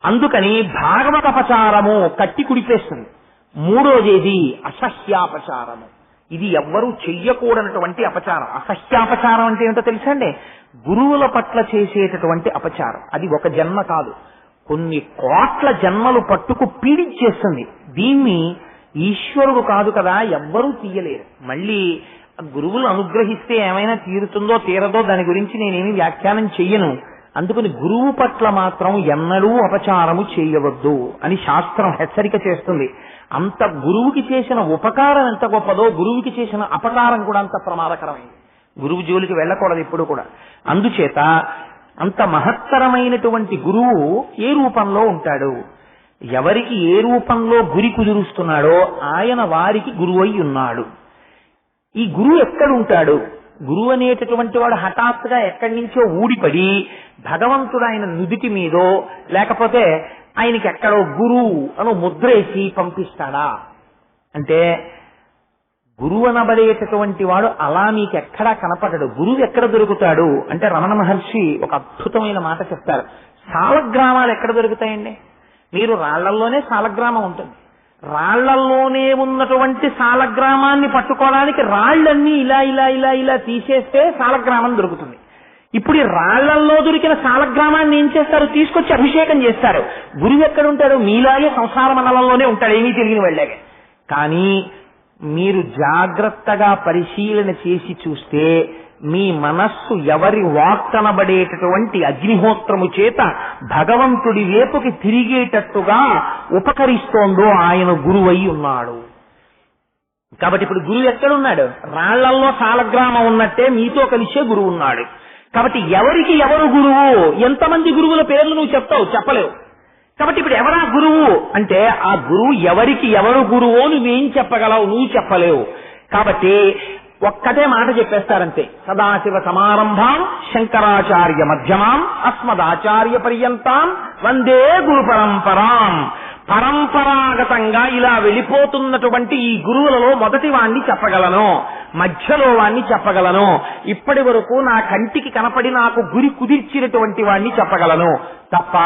అందుకని భాగవతపచారము కట్టి కుడిపేస్తుంది. మూడోదేది అసహ్యాపచారము. ఇది ఎవ్వరూ చెయ్యకూడనటువంటి అపచారం. అసహ్యాపచారం అంటే ఏంటో తెలుసా అండి? గురువుల పట్ల చేసేటటువంటి అపచారం. అది ఒక జన్మ కాదు, కొన్ని కోట్ల జన్మలు పట్టుకు పీడించేస్తుంది. దీన్ని ఈశ్వరుడు కాదు కదా ఎవ్వరూ తీయలేరు. మళ్ళీ గురువులు అనుగ్రహిస్తే ఏమైనా తీరుతుందో తీరదో దాని గురించి నేనేమి వ్యాఖ్యానం చెయ్యను. అందుకని గురువు పట్ల మాత్రం ఎన్నడూ అపచారము చేయవద్దు అని శాస్త్రం హెచ్చరిక చేస్తుంది. అంత గురువుకి చేసిన ఉపకారం ఎంత గొప్పదో గురువుకి చేసిన అపకారం కూడా అంత ప్రమాదకరమైంది. గురువు జోలికి వెళ్ళకూడదు ఎప్పుడు కూడా. అందుచేత అంత మహత్తరమైనటువంటి గురువు ఏ రూపంలో ఉంటాడు, ఎవరికి ఏ రూపంలో గురి కుదురుస్తున్నాడో ఆయన వారికి గురువు అయి ఉన్నాడు. ఈ గురువు ఎక్కడుంటాడు? గురువు అనేటటువంటి వాడు హఠాత్తుగా ఎక్కడి నుంచో ఊడిపడి భగవంతుడు ఆయన నుదిటి మీదో లేకపోతే ఆయనకి ఎక్కడో గురువు అని ముద్రేసి పంపిస్తాడా అంటే, గురువు అనబడేటటువంటి వాడు అలా మీకు ఎక్కడా కనపడడు. గురువు ఎక్కడ దొరుకుతాడు అంటే రమణ మహర్షి ఒక అద్భుతమైన మాట చెప్తారు. సాలగ్రామాలు ఎక్కడ దొరుకుతాయండి? మీరు రాళ్లల్లోనే సాలగ్రామం ఉంటుంది. రాళ్లల్లోనే ఉన్నటువంటి సాలగ్రామాన్ని పట్టుకోవడానికి రాళ్లన్నీ ఇలా ఇలా ఇలా ఇలా తీసేస్తే సాలగ్రామం దొరుకుతుంది. ఇప్పుడు ఈ రాళ్లల్లో దొరికిన సాలగ్రామాన్ని ఏం చేస్తారు? తీసుకొచ్చి అభిషేకం చేస్తారు. గురువు ఎక్కడ ఉంటాడు? మీలాగే సంసార మండలంలోనే ఉంటాడు, ఏమీ తెలియని వెళ్ళాగే. కానీ మీరు జాగ్రత్తగా పరిశీలన చేసి చూస్తే మీ మనస్సు ఎవరి వాక్తనబడేటటువంటి అగ్నిహోత్రము చేత భగవంతుడి వైపుకి తిరిగేటట్టుగా ఉపకరిస్తోందో ఆయన గురువై ఉన్నాడు. కాబట్టి ఇప్పుడు గురువు ఎక్కడున్నాడు? రాళ్లల్లో సాలగ్రామం ఉన్నట్టే మీతో కలిసే గురువు ఉన్నాడు. కాబట్టి ఎవరికి ఎవరు గురువు? ఎంతమంది గురువుల పేర్లు నువ్వు చెప్తావు? చెప్పలేవు. కాబట్టి ఇప్పుడు ఎవరా గురువు అంటే ఆ గురువు ఎవరికి ఎవరు గురువో నువ్వేం చెప్పగలవు? నువ్వు చెప్పలేవు. కాబట్టి ఒక్కటే మాట చెప్పేస్తారంతే. సదాశివ సమారంభాం శంకరాచార్య మధ్యమాం అస్మదాచార్య పర్యంతాం వందే గురు పరంపరాం. పరంపరాగతంగా ఇలా వెళ్ళిపోతున్నటువంటి ఈ గురువులలో మొదటి వాణ్ణి చెప్పగలను, మధ్యలో వాణ్ణి చెప్పగలను, ఇప్పటి వరకు నా కంటికి కనపడి నాకు గురి కుదిర్చినటువంటి వాణ్ణి చెప్పగలను తప్ప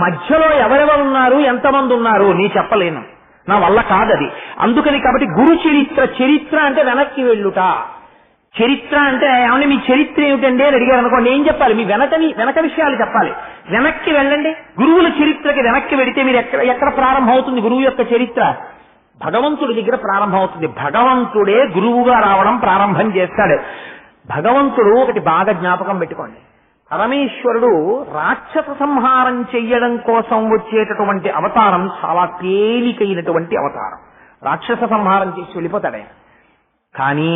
మధ్యలో ఎవరెవరున్నారు ఎంతమంది ఉన్నారు నీ చెప్పలేను, నా వల్ల కాదది. అందుకని కాబట్టి గురు చరిత్ర, చరిత్ర అంటే వెనక్కి వెళ్ళుట. చరిత్ర అంటే ఏమన్నా మీ చరిత్ర ఏమిటండి అని అడిగారు అనుకోండి, ఏం చెప్పాలి? మీ వెనక విషయాలు చెప్పాలి. వెనక్కి వెళ్ళండి. గురువుల చరిత్రకి వెనక్కి వెడితే మీరు ఎక్కడ ప్రారంభం అవుతుంది గురువు యొక్క చరిత్ర? భగవంతుడి దగ్గర ప్రారంభం అవుతుంది. భగవంతుడే గురువుగా రావడం ప్రారంభం చేస్తాడు. భగవంతుడు ఒకటి బాగా జ్ఞాపకం పెట్టుకోండి, పరమేశ్వరుడు రాక్షస సంహారం చెయ్యడం కోసం వచ్చేటటువంటి అవతారం చాలా తేలికైనటువంటి అవతారం. రాక్షస సంహారం చేసి వెళ్ళిపోతాడు ఆయన. కానీ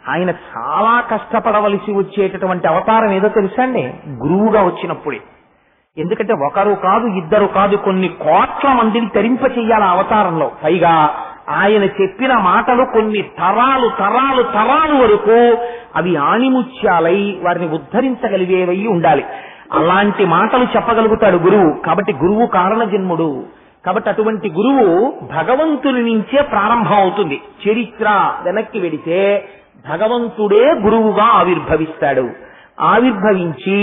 ఆయన చాలా కష్టపడవలసి వచ్చేటటువంటి అవతారం ఏదో తెలుసా అండి? గురువుగా వచ్చినప్పుడే. ఎందుకంటే ఒకరు కాదు, ఇద్దరు కాదు, కొన్ని కోట్ల మందిని తరింప చెయ్యాలి ఆ అవతారంలో. పైగా ఆయన చెప్పిన మాటలు కొన్ని తరాలు తరాలు తరాలు వరకు అవి ఆణిముత్యాలై వారిని ఉద్ధరించగలిగేవై ఉండాలి. అలాంటి మాటలు చెప్పగలుగుతాడు గురువు. కాబట్టి గురువు కారణ జన్ముడు. కాబట్టి అటువంటి గురువు భగవంతుని నుంచే ప్రారంభం అవుతుంది. చరిత్ర వెనక్కి వెడితే భగవంతుడే గురువుగా ఆవిర్భవిస్తాడు. ఆవిర్భవించి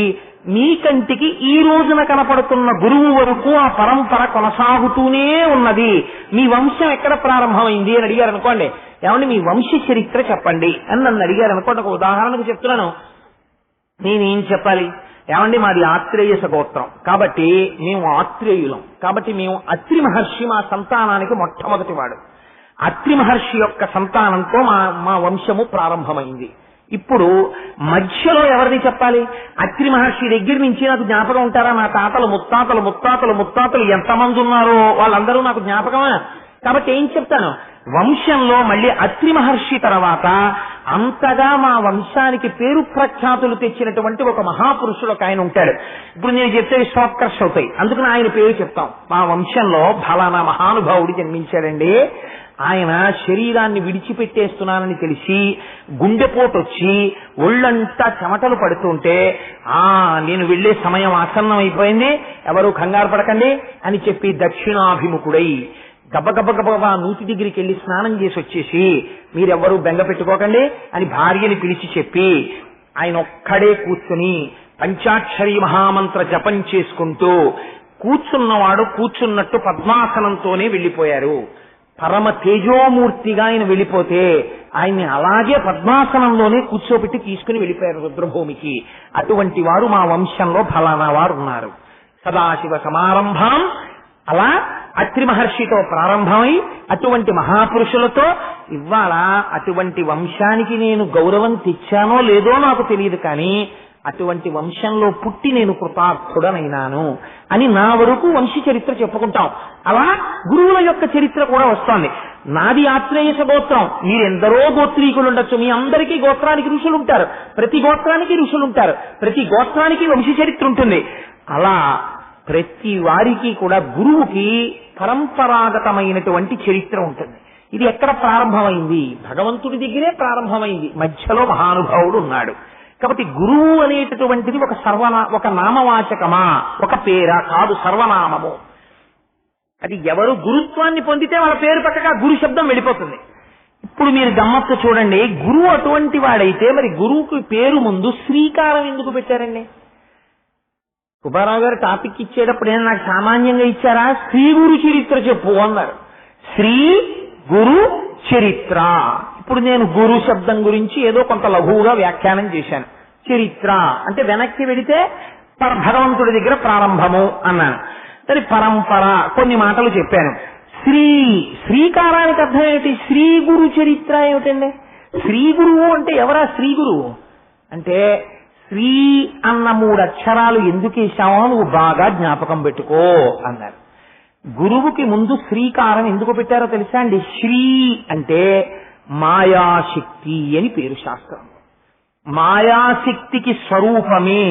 మీ కంటికి ఈ రోజున కనపడుతున్న గురువు వరకు ఆ పరంపర కొనసాగుతూనే ఉన్నది. మీ వంశం ఎక్కడ ప్రారంభమైంది అని అడిగారు అనుకోండి, ఏమండి మీ వంశ చరిత్ర చెప్పండి అని నన్ను అడిగారు అనుకోండి, ఒక ఉదాహరణకు చెప్తున్నాను, నేనేం చెప్పాలి? ఏమండి మాది ఆత్రేయస గోత్రం, కాబట్టి మేము ఆత్రేయులం, కాబట్టి మేము అత్రి మహర్షి మా సంతానానికి మొట్టమొదటి వాడు. అత్రి మహర్షి యొక్క సంతానంతో మా వంశము ప్రారంభమైంది. ఇప్పుడు మధ్యలో ఎవరిని చెప్పాలి? అత్రి మహర్షి దగ్గర నుంచి నాకు జ్ఞాపకం ఉంటారా? నా తాతలు ముత్తాతలు ముత్తాతలు ముత్తాతలు ఎంతమంది ఉన్నారో వాళ్ళందరూ నాకు జ్ఞాపకమా? కాబట్టి ఏం చెప్తాను, వంశంలో మళ్ళీ అత్రి మహర్షి తర్వాత అంతగా మా వంశానికి పేరు ప్రఖ్యాతులు తెచ్చినటువంటి ఒక మహాపురుషుడు ఒక ఆయన ఉంటాడు. ఇప్పుడు నేను చెప్తే షార్ట్కట్స్ అవుతాయి, అందుకని ఆయన పేరు చెప్తాం. మా వంశంలో ఫలానా మహానుభావుడు జన్మించాడండి. ఆయన శరీరాన్ని విడిచిపెట్టేస్తున్నానని తెలిసి గుండెపోటు వచ్చి ఒళ్ళంతా చెమటలు పడుతుంటే నేను వెళ్లే సమయం ఆసన్నం అయిపోయింది, ఎవరు కంగారు పడకండి అని చెప్పి దక్షిణాభిముఖుడై గబగబగబా నూతి దగ్గరికి వెళ్లి స్నానం చేసి వచ్చేసి మీరెవ్వరూ బెంగ పెట్టుకోకండి అని భార్యని పిలిచి చెప్పి ఆయన ఒక్కడే కూర్చుని పంచాక్షరి మహామంత్ర జపం చేసుకుంటూ కూర్చున్నవాడు కూర్చున్నట్టు పద్మాసనంతోనే వెళ్లిపోయారు. పరమ తేజోమూర్తిగా ఆయన వెళ్ళిపోతే ఆయన్ని అలాగే పద్మాసనంలోనే కూర్చోబెట్టి తీసుకుని వెళ్ళిపోయారు రుద్రభూమికి. అటువంటి వారు మా వంశంలో ఫలానా వారు ఉన్నారు. సదాశివ సమారంభం అలా అత్రి మహర్షితో ప్రారంభమై అటువంటి మహాపురుషులతో ఇవాళ అటువంటి వంశానికి నేను గౌరవం తెచ్చానో లేదో నాకు తెలియదు, కానీ అటువంటి వంశంలో పుట్టి నేను కృతార్థుడనైనాను అని నా వరకు వంశీ చరిత్ర చెప్పుకుంటాం. అలా గురువుల యొక్క చరిత్ర కూడా వస్తోంది. నాది ఆత్రేయస గోత్రం, మీరెందరో గోత్రీకులు ఉండొచ్చు, మీ అందరికీ గోత్రానికి ఋషులు ఉంటారు, ప్రతి గోత్రానికి ఋషులు ఉంటారు, ప్రతి గోత్రానికి వంశీ చరిత్ర ఉంటుంది. అలా ప్రతి వారికి కూడా గురువుకి పరంపరాగతమైనటువంటి చరిత్ర ఉంటుంది. ఇది ఎక్కడ ప్రారంభమైంది? భగవంతుడి దగ్గరే ప్రారంభమైంది. మధ్యలో మహానుభావుడు ఉన్నాడు. కాబట్టి గురువు అనేటటువంటిది ఒక నామవాచకమా, ఒక పేరా కాదు, సర్వనామము. అది ఎవరు గురుత్వాన్ని పొందితే వాళ్ళ పేరు పక్కగా గురు శబ్దం వెళ్ళిపోతుంది. ఇప్పుడు మీరు గమ్మత్తు చూడండి, గురువు అటువంటి వాడైతే మరి గురువుకి పేరు ముందు శ్రీకారం ఎందుకు పెట్టారండి? సుబ్బారావు గారు టాపిక్ ఇచ్చేటప్పుడు ఏమైనా నాకు సామాన్యంగా ఇచ్చారా? శ్రీ గురు చరిత్ర చెప్పు అన్నారు. శ్రీ గురు చరిత్ర. ఇప్పుడు నేను గురు శబ్దం గురించి ఏదో కొంత లఘువుగా వ్యాఖ్యానం చేశాను. చరిత్ర అంటే వెనక్కి వెడితే భగవంతుడి దగ్గర ప్రారంభము అన్నాను. సరే, పరంపర కొన్ని మాటలు చెప్పాను. శ్రీకారానికి అర్థం ఏమిటి? శ్రీ గురు చరిత్ర ఏమిటండి? శ్రీ గురువు అంటే ఎవరా శ్రీ గురువు అంటే? శ్రీ అన్న 3 అక్షరాలు ఎందుకు వేశామో నువ్వు బాగా జ్ఞాపకం పెట్టుకో అన్నారు. గురువుకి ముందు శ్రీకారం ఎందుకు పెట్టారో తెలుసా అండి? శ్రీ అంటే మాయాశక్తి అని పేరు శాస్త్రం. మాయాశక్తికి స్వరూపమే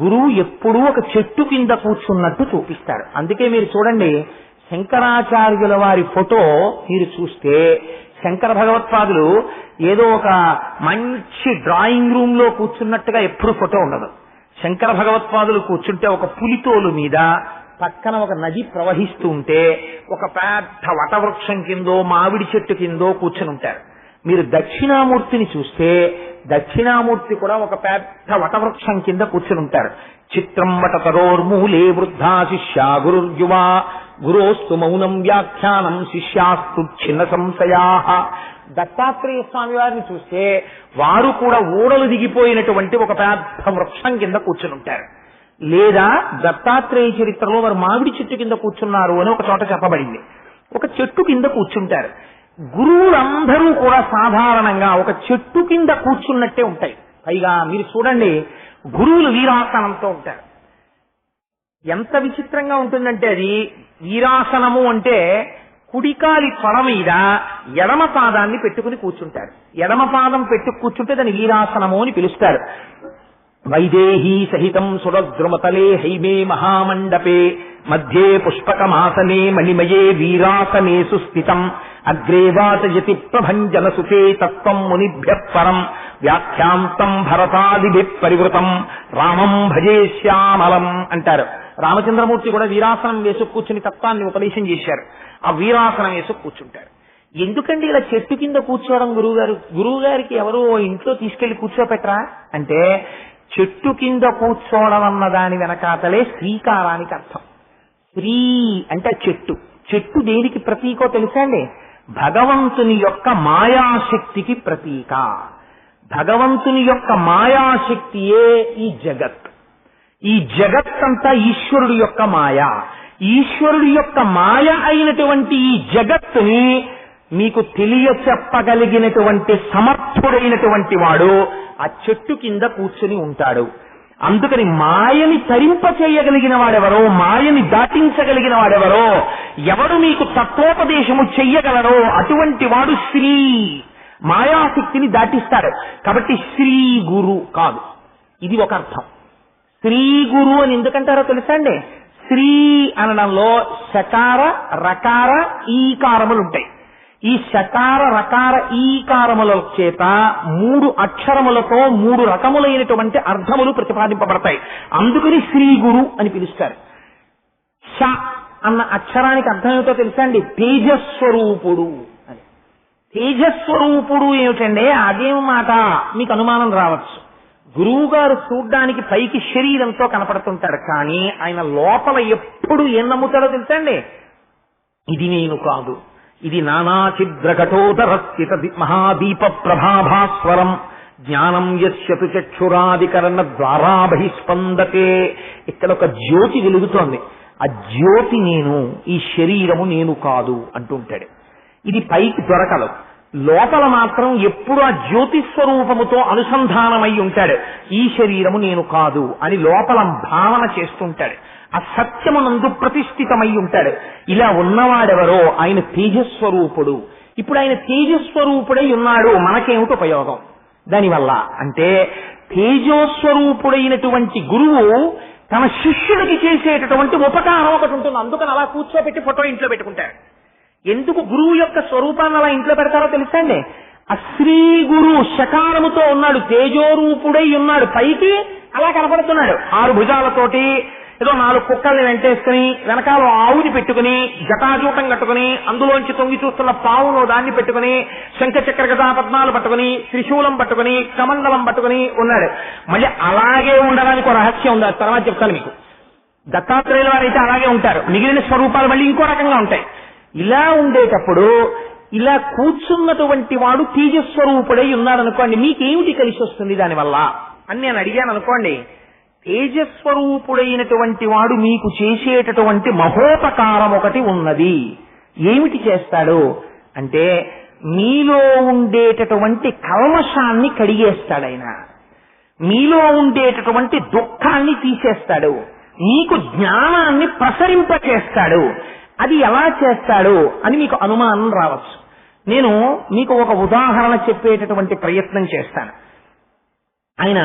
గురువు ఎప్పుడూ ఒక చెట్టు కింద కూర్చున్నట్టు చూపిస్తాడు. అందుకే మీరు చూడండి, శంకరాచార్యుల వారి ఫోటో మీరు చూస్తే శంకర భగవత్పాదులు ఏదో ఒక మంచి డ్రాయింగ్ రూమ్ లో కూర్చున్నట్టుగా ఎప్పుడు ఫోటో ఉండదు. శంకర భగవత్పాదులు కూర్చుంటే ఒక పులితోలు మీద పక్కన ఒక నది ప్రవహిస్తూ ఉంటే ఒక పెద్ద వటవృక్షం కిందో మామిడి చెట్టు కిందో కూర్చుని ఉంటారు. మీరు దక్షిణామూర్తిని చూస్తే దక్షిణామూర్తి కూడా ఒక పెద్ద వటవృక్షం కింద కూర్చుని ఉంటారు. చిత్రం వటతరోర్మూలే వృద్ధా శిష్యా గురుర్యువా గురోస్తు మౌనం వ్యాఖ్యానం శిష్యాస్తు చిన్న సంశయా. దత్తాత్రేయ స్వామి వారిని చూస్తే వారు కూడా ఊడలు దిగిపోయినటువంటి ఒక పెద్ద వృక్షం కింద కూర్చుని ఉంటారు. లేదా దత్తాత్రేయ చరిత్రలో వారు మామిడి చెట్టు కింద కూర్చున్నారు అని ఒక చోట చెప్పబడింది. ఒక చెట్టు కింద కూర్చుంటారు. గురువులందరూ కూడా సాధారణంగా ఒక చెట్టు కింద కూర్చున్నట్టే ఉంటాయి. పైగా మీరు చూడండి, గురువులు వీరాసనంతో ఉంటారు. ఎంత విచిత్రంగా ఉంటుందంటే అది వీరాసనము అంటే కుడికాలి తొడ మీద ఎడమ పాదాన్ని పెట్టుకుని కూర్చుంటారు. ఎడమ పాదం పెట్టు కూర్చుంటే దాన్ని వీరాసనము అని పిలుస్తారు. వైదేహీ సహితం సురద్రుమతలే హైమే మహామండపే మధ్యే పుష్పకమాసనే మణిమయే వీరాసనే సుస్థితం అగ్రే వాచయతి ప్రభంజన సుతే తత్వం మునిభ్య పరం వ్యాఖ్యాంతం భరతాదిభి పరివృతం రామం భజే శ్యామలం అంటారు. రామచంద్రమూర్తి కూడా వీరాసనం వేసు కూర్చుని తత్వాన్ని ఉపదేశం చేశారు. ఆ వీరాసనం వేసు కూర్చుంటారు. ఎందుకండి ఇలా చెట్టు కింద కూర్చోవడం? గురువు గారికి ఎవరు ఇంట్లో తీసుకెళ్లి కూర్చోపెట్టరా అంటే, చెట్టు కింద కూర్చోవడం అన్న దాని వెనకాతలే శ్రీకారానికి అర్థం. శ్రీ అంటే చెట్టు. చెట్టు దేనికి ప్రతీకో తెలుసా అండి? భగవంతుని యొక్క మాయాశక్తికి ప్రతీక. భగవంతుని యొక్క మాయాశక్తియే ఈ జగత్. ఈ జగత్తంతా ఈశ్వరుడి యొక్క మాయ. ఈశ్వరుడి యొక్క మాయ అయినటువంటి ఈ జగత్తుని మీకు తెలియచెప్పగలిగినటువంటి సమర్థుడైనటువంటి వాడు ఆ చెట్టు కింద కూర్చుని ఉంటాడు. అందుకని మాయని తరింపచేయగలిగిన వాడెవరో, మాయని దాటించగలిగిన వాడెవరో, ఎవడు మీకు తత్వోపదేశము చెయ్యగలరో అటువంటి వాడు శ్రీ, మాయాశక్తిని దాటిస్తాడు. కాబట్టి శ్రీ గురు కాదు, ఇది ఒక అర్థం. శ్రీ గురు అని ఎందుకంటారో తెలుసా అండి? శ్రీ అనడంలో శకార రకార ఈకారములు ఉంటాయి. ఈ శకార రకార ఈకారముల చేత 3 అక్షరములతో 3 రకములైనటువంటి అర్థములు ప్రతిపాదింపబడతాయి. అందుకని శ్రీ గురు అని పిలుస్తారు. ష అన్న అక్షరానికి అర్థం ఏమిటో తెలుసా అండి? తేజస్వరూపుడు అని. తేజస్వరూపుడు ఏమిటండి? అదేం మాట మీకు అనుమానం రావచ్చు. గురువు గారు చూడ్డానికి పైకి శరీరంతో కనపడుతుంటాడు, కానీ ఆయన లోపల ఎప్పుడు ఏం నమ్ముతాడో తెలుసా అండి? ఇది నేను కాదు, ఇది నానాచిద్రఘటోదరస్థిత మహాదీప ప్రభాభాస్వరం జ్ఞానం యస్యతు చక్షురాదికరణ ద్వారా బహిస్పందతే. ఇక్కడ ఒక జ్యోతి వెలుగుతోంది, ఆ జ్యోతి నేను, ఈ శరీరము నేను కాదు అంటుంటాడు. ఇది పైకి దొరకదు, లోపల మాత్రం ఎప్పుడు ఆ జ్యోతి స్వరూపముతో అనుసంధానమై ఉంటాడు. ఈ శరీరము నేను కాదు అని లోపల భావన చేస్తుంటాడు. ఆ సత్యమునందు ప్రతిష్ఠితమై ఉంటాడు. ఇలా ఉన్నవాడెవరో ఆయన తేజస్వరూపుడు. ఇప్పుడు ఆయన తేజస్వరూపుడై ఉన్నాడు, మనకేమిటి ఉపయోగం దానివల్ల అంటే, తేజస్వరూపుడైనటువంటి గురువు తన శిష్యుడికి చేసేటటువంటి ఉపకారం ఒకటి ఉంటుంది. అందుకని అలా కూర్చోబెట్టి ఫోటో ఇంట్లో పెట్టుకుంటాడు. ఎందుకు గురువు యొక్క స్వరూపాన్ని అలా ఇంట్లో పెడతారో తెలుసా అండి? ఆ శ్రీ గురు శకారముతో ఉన్నాడు, తేజోరూపుడై ఉన్నాడు, పైకి అలా కనపడుతున్నాడు. 6 భుజాలతోటి ఏదో 4 కుక్కల్ని వెంటేసుకుని వెనకాల ఆవుని పెట్టుకుని జటాజూటం కట్టుకుని అందులోంచి తొంగి చూస్తున్న పావును దాన్ని పెట్టుకుని శంఖ చక్ర గదా పద్మాలు పట్టుకుని త్రిశూలం పట్టుకుని కమండలం పట్టుకుని ఉన్నాడు. మళ్ళీ అలాగే ఉండడానికి ఒక రహస్యం ఉంది, అది తర్వాత చెప్తాను మీకు. దత్తాత్రేయుల వారు అయితే అలాగే ఉంటారు, మిగిలిన స్వరూపాలు మళ్ళీ ఇంకో రకంగా ఉంటాయి. ఇలా ఉండేటప్పుడు ఇలా కూర్చున్నటువంటి వాడు తేజస్వరూపుడై ఉన్నాడు అనుకోండి, మీకేమిటి కలిసి వస్తుంది దానివల్ల అని నేను అడిగాను అనుకోండి. తేజస్వరూపుడైనటువంటి వాడు మీకు చేసేటటువంటి మహోపకారం ఒకటి ఉన్నది. ఏమిటి చేస్తాడు అంటే, మీలో ఉండేటటువంటి కల్మషాన్ని కడిగేస్తాడు ఆయన, మీలో ఉండేటటువంటి దుఃఖాన్ని తీసేస్తాడు, మీకు జ్ఞానాన్ని ప్రసరింపచేస్తాడు. అది ఎలా చేస్తాడు అని మీకు అనుమానం రావచ్చు. నేను మీకు ఒక ఉదాహరణ చెప్పేటటువంటి ప్రయత్నం చేస్తాను. ఆయన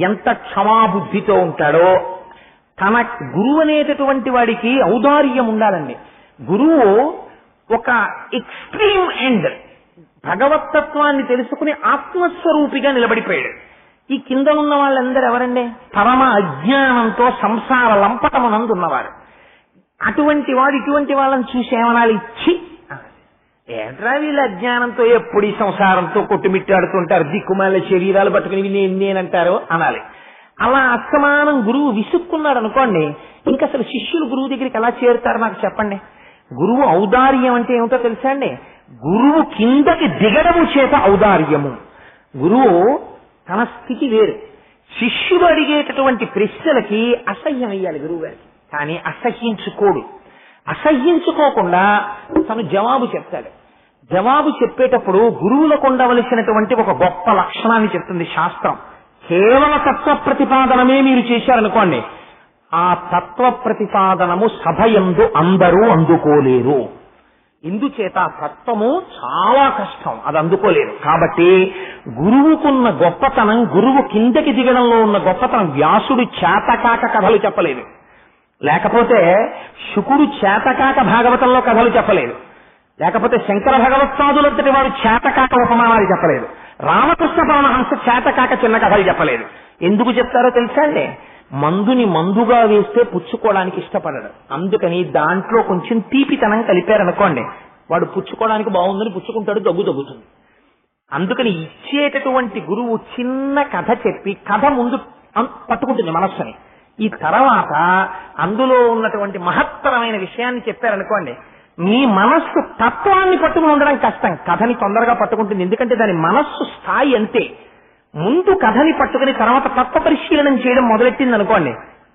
ఎంత క్షమాబుద్ధితో ఉంటాడో. తన గురువు అనేటటువంటి వాడికి ఔదార్యం ఉండాలండి. గురువు ఒక ఎక్స్ట్రీమ్ ఎండ్ భగవత్తత్వాన్ని తెలుసుకుని ఆత్మస్వరూపిగా నిలబడిపోయాడు. ఈ కింద ఉన్న వాళ్ళందరూ ఎవరండి? పరమ అజ్ఞానంతో సంసార లంపటమునందున్నవారు. అటువంటి వాడు ఇటువంటి వాళ్ళని చూసి ఏమనాలి? ఇచ్చి ఏంట్రా వీళ్ళ అజ్ఞానంతో ఎప్పుడు ఈ సంసారంతో కొట్టుమిట్టాడుతుంటారు, దిక్కుమాల శరీరాలు పట్టుకుని నేనంటారు అనాలి. అలా అస్తమానం గురువు విసుక్కున్నాడు అనుకోండి, ఇంకా అసలు శిష్యులు గురువు దగ్గరికి ఎలా చేరుతారు నాకు చెప్పండి. గురువు ఔదార్యం అంటే ఏమిటో తెలుసా అండి? గురువు కిందకి దిగడము చేత ఔదార్యము. గురువు తన స్థితి వేరు. శిష్యుడు అడిగేటటువంటి ప్రశ్నలకి అసహ్యం అయ్యాలి గురువు గారికి, కానీ అసహ్యించుకోడు. అసహ్యించుకోకుండా తను జవాబు చెప్తాడు. జవాబు చెప్పేటప్పుడు గురువులకు ఉండవలసినటువంటి ఒక గొప్ప లక్షణాన్ని చెప్తుంది శాస్త్రం. కేవల తత్వ ప్రతిపాదనమే మీరు చేశారనుకోండి, ఆ తత్వ ప్రతిపాదనము సభయందు అందరూ అందుకోలేరు. ఇందుచేత తత్వము చాలా కష్టం, అది అందుకోలేరు. కాబట్టి గురువుకున్న గొప్పతనం, గురువు కిందకి దిగడంలో ఉన్న గొప్పతనం. వ్యాసుడు చేతకాక కథలు చెప్పలేదు, లేకపోతే శుకుడు చేతకాక భాగవతంలో కథలు చెప్పలేదు, లేకపోతే శంకర భగవత్పాదులంతటి వారు చేతకాక ఉపమానాలు చెప్పలేదు, రామకృష్ణ పరమహంస చేతకాక చిన్న కథలు చెప్పలేదు. ఎందుకు చెప్తారో తెలుసా అండి? మందుని మందుగా వేస్తే పుచ్చుకోవడానికి ఇష్టపడడు. అందుకని దాంట్లో కొంచెం తీపితనం కలిపారనుకోండి, వాడు పుచ్చుకోవడానికి బాగుందని పుచ్చుకుంటాడు, దగ్గుతుంది. అందుకని ఇచ్చేటటువంటి గురువు చిన్న కథ చెప్పి కథ ముందు పట్టుకుంటుంది మనస్సుని. ఈ తర్వాత అందులో ఉన్నటువంటి మహత్తరమైన విషయాన్ని చెప్పారనుకోండి, మీ మనస్సు తత్వాన్ని పట్టుకుని ఉండడం కష్టం, కథని తొందరగా పట్టుకుంటుంది. ఎందుకంటే దాని మనస్సు స్థాయి అంతే. ముందు కథని పట్టుకుని తర్వాత తత్వ పరిశీలనం చేయడం మొదలెట్టింది అనుకోండి,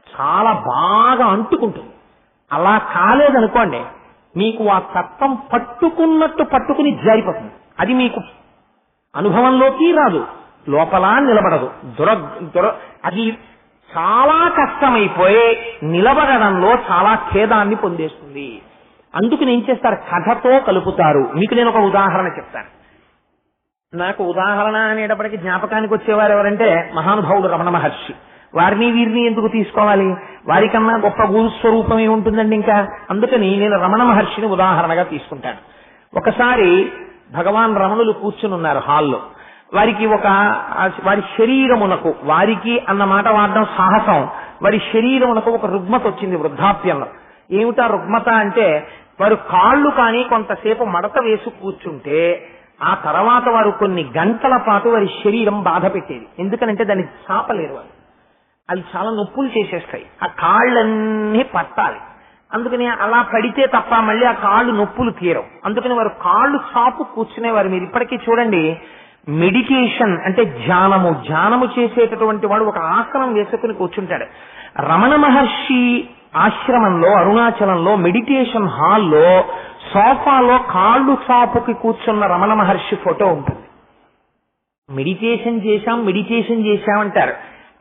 చాలా బాగా అంటుకుంటుంది. అలా కాలేదనుకోండి, మీకు ఆ తత్వం పట్టుకున్నట్టు పట్టుకుని జారిపోతుంది. అది మీకు అనుభవంలోకి రాదు, లోపల నిలబడదు. అది చాలా కష్టమైపోయి నిలబడడంలో చాలా ఖేదాన్ని పొందేస్తుంది. అందుకని ఏం చేస్తారు, కథతో కలుపుతారు. మీకు నేను ఒక ఉదాహరణ చెప్తాను. నాకు ఉదాహరణ అనేటప్పటికీ జ్ఞాపకానికి వచ్చేవారు ఎవరంటే మహానుభావుడు రమణ మహర్షి. వారిని వీరిని ఎందుకు తీసుకోవాలి, వారికన్నా గొప్ప గురు స్వరూపమే ఉంటుందండి ఇంకా. అందుకని నేను రమణ మహర్షిని ఉదాహరణగా తీసుకుంటాను. ఒకసారి భగవాన్ రమణులు కూర్చుని ఉన్నారు హాల్లో. వారికి వారి శరీరమునకు, వారికి అన్న మాట వాడడం సాహసం, వారి శరీరమునకు ఒక రుగ్మత వచ్చింది వృద్ధాప్యంలో. ఏమిటా రుగ్మత అంటే, వారు కాళ్ళు కానీ కొంతసేపు మడత వేసి కూర్చుంటే ఆ తర్వాత వారు కొన్ని గంటల పాటు వారి శరీరం బాధ పెట్టేది. ఎందుకనంటే దాన్ని చాపలేరు వారు, అవి చాలా నొప్పులు చేసేస్తాయి. ఆ కాళ్ళన్నీ పట్టాలి. అందుకని అలా పడితే తప్ప మళ్ళీ ఆ కాళ్ళు నొప్పులు తీరవు. అందుకని వారు కాళ్ళు చాపు కూర్చునేవారు. మీరు ఇప్పటికీ చూడండి, మెడిటేషన్ అంటే ధ్యానము చేసేటటువంటి వాడు ఒక ఆసనం వేసుకుని కూర్చుంటాడు. రమణ మహర్షి ఆశ్రమంలో అరుణాచలంలో మెడిటేషన్ హాల్లో సోఫాలో కాళ్ళు చాపుకి కూర్చున్న రమణ మహర్షి ఫోటో ఉంటుంది. మెడిటేషన్ చేశామంటారు.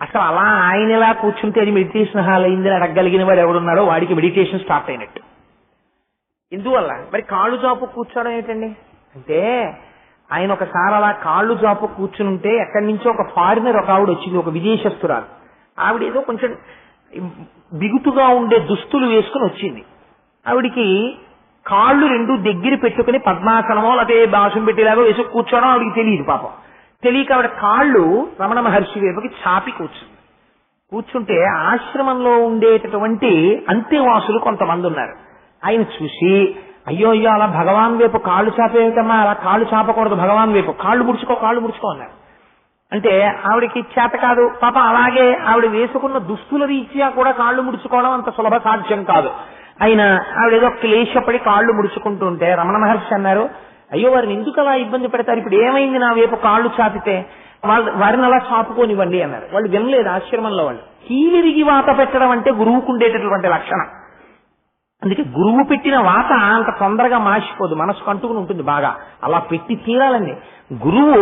అసలు అలా ఆయన ఎలా కూర్చుంటే అది మెడిటేషన్ హాల్ అయిందని అడగగలిగిన వాడు ఎవడున్నాడో వాడికి మెడిటేషన్ స్టార్ట్ అయినట్టు. ఎందువల్ల మరి కాళ్ళు చాపు కూర్చోవడం ఏంటండి అంటే, ఆయన ఒకసారి అలా కాళ్ళు చాపు కూర్చుని ఉంటే ఎక్కడి నుంచో ఒక ఫారినర్ ఒక ఆవిడ వచ్చింది, ఒక విదేశస్తురాలు. ఆవిడ ఏదో కొంచెం బిగుతుగా ఉండే దుస్తులు వేసుకుని వచ్చింది. ఆవిడికి కాళ్ళు రెండు దగ్గర పెట్టుకుని పద్మాసనమో లేకపోతే బాసం పెట్టేలాగో వేసి కూర్చోవడం ఆవిడికి తెలియదు. పాపం తెలియక ఆవిడ కాళ్ళు రమణ మహర్షి వైపుకి చాపి కూర్చుంటే ఆశ్రమంలో ఉండేటటువంటి అంతేవాసులు కొంతమంది ఉన్నారు. ఆయన చూసి, అయ్యో అలా భగవాన్ వైపు కాళ్ళు చాపేటమ్మా, అలా కాళ్ళు చాపకూడదు, భగవాన్ వైపు కాళ్ళు ముడుచుకో అన్నారు. అంటే ఆవిడకి చేత కాదు పాపం. అలాగే ఆవిడ వేసుకున్న దుస్తుల రీత్యా కూడా కాళ్ళు ముడుచుకోవడం అంత సులభ సాధ్యం కాదు. అయినా ఆవిడేదో క్లేశపడి కాళ్ళు ముడుచుకుంటుంటే రమణ మహర్షి అన్నారు, అయ్యో వారిని ఎందుకు అలా ఇబ్బంది పెడతారు, ఇప్పుడు ఏమైంది నా వైపు కాళ్ళు చాపితే, వారిని అలా చాపుకోనివ్వండి అన్నారు. వాళ్ళు వినలేదు ఆశ్రమంలో. వాళ్ళు కీలిరిగి వాత పెట్టడం అంటే గురువుకు ఉండేటటువంటి లక్షణం. అందుకే గురువు పెట్టిన వాత అంత తొందరగా మాసిపోదు, మనసు అంటుకుని ఉంటుంది బాగా. అలా పెట్టి తీరాలండి. గురువు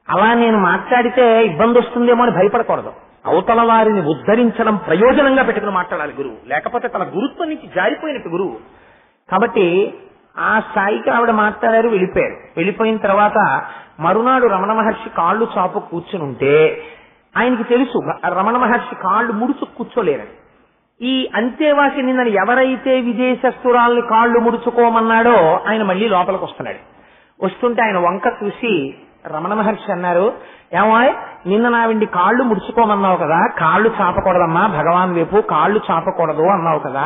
అలా నేను మాట్లాడితే ఇబ్బంది వస్తుందేమో అని భయపడకూడదు. అవతల వారిని ఉద్ధరించడం ప్రయోజనంగా పెట్టుకుని మాట్లాడాలి గురువు. లేకపోతే తన గురుత్వం నుంచి జారిపోయినట్టు గురువు. కాబట్టి ఆ స్థాయికి ఆవిడ మాట్లాడారు, వెళ్ళిపోయారు. వెళ్ళిపోయిన తర్వాత మరునాడు రమణ మహర్షి కాళ్ళు చాపు కూర్చుని ఉంటే ఆయనకి తెలుసు రమణ మహర్షి కాళ్ళు ముడుచు కూర్చోలేరని. ఈ అంతేవాసి నిన్న ఎవరైతే విదేశస్తురాల్ని కాళ్ళు ముడుచుకోమన్నాడో ఆయన మళ్ళీ లోపలికి వస్తున్నాడు. వస్తుంటే ఆయన వంక చూసి రమణ మహర్షి అన్నారు, ఏమాయ్ నిన్న నావిండి కాళ్ళు ముడుచుకోమన్నావు కదా, కాళ్ళు చాపకూడదమ్మా భగవాన్ వైపు, కాళ్ళు చాపకూడదు అన్నావు కదా,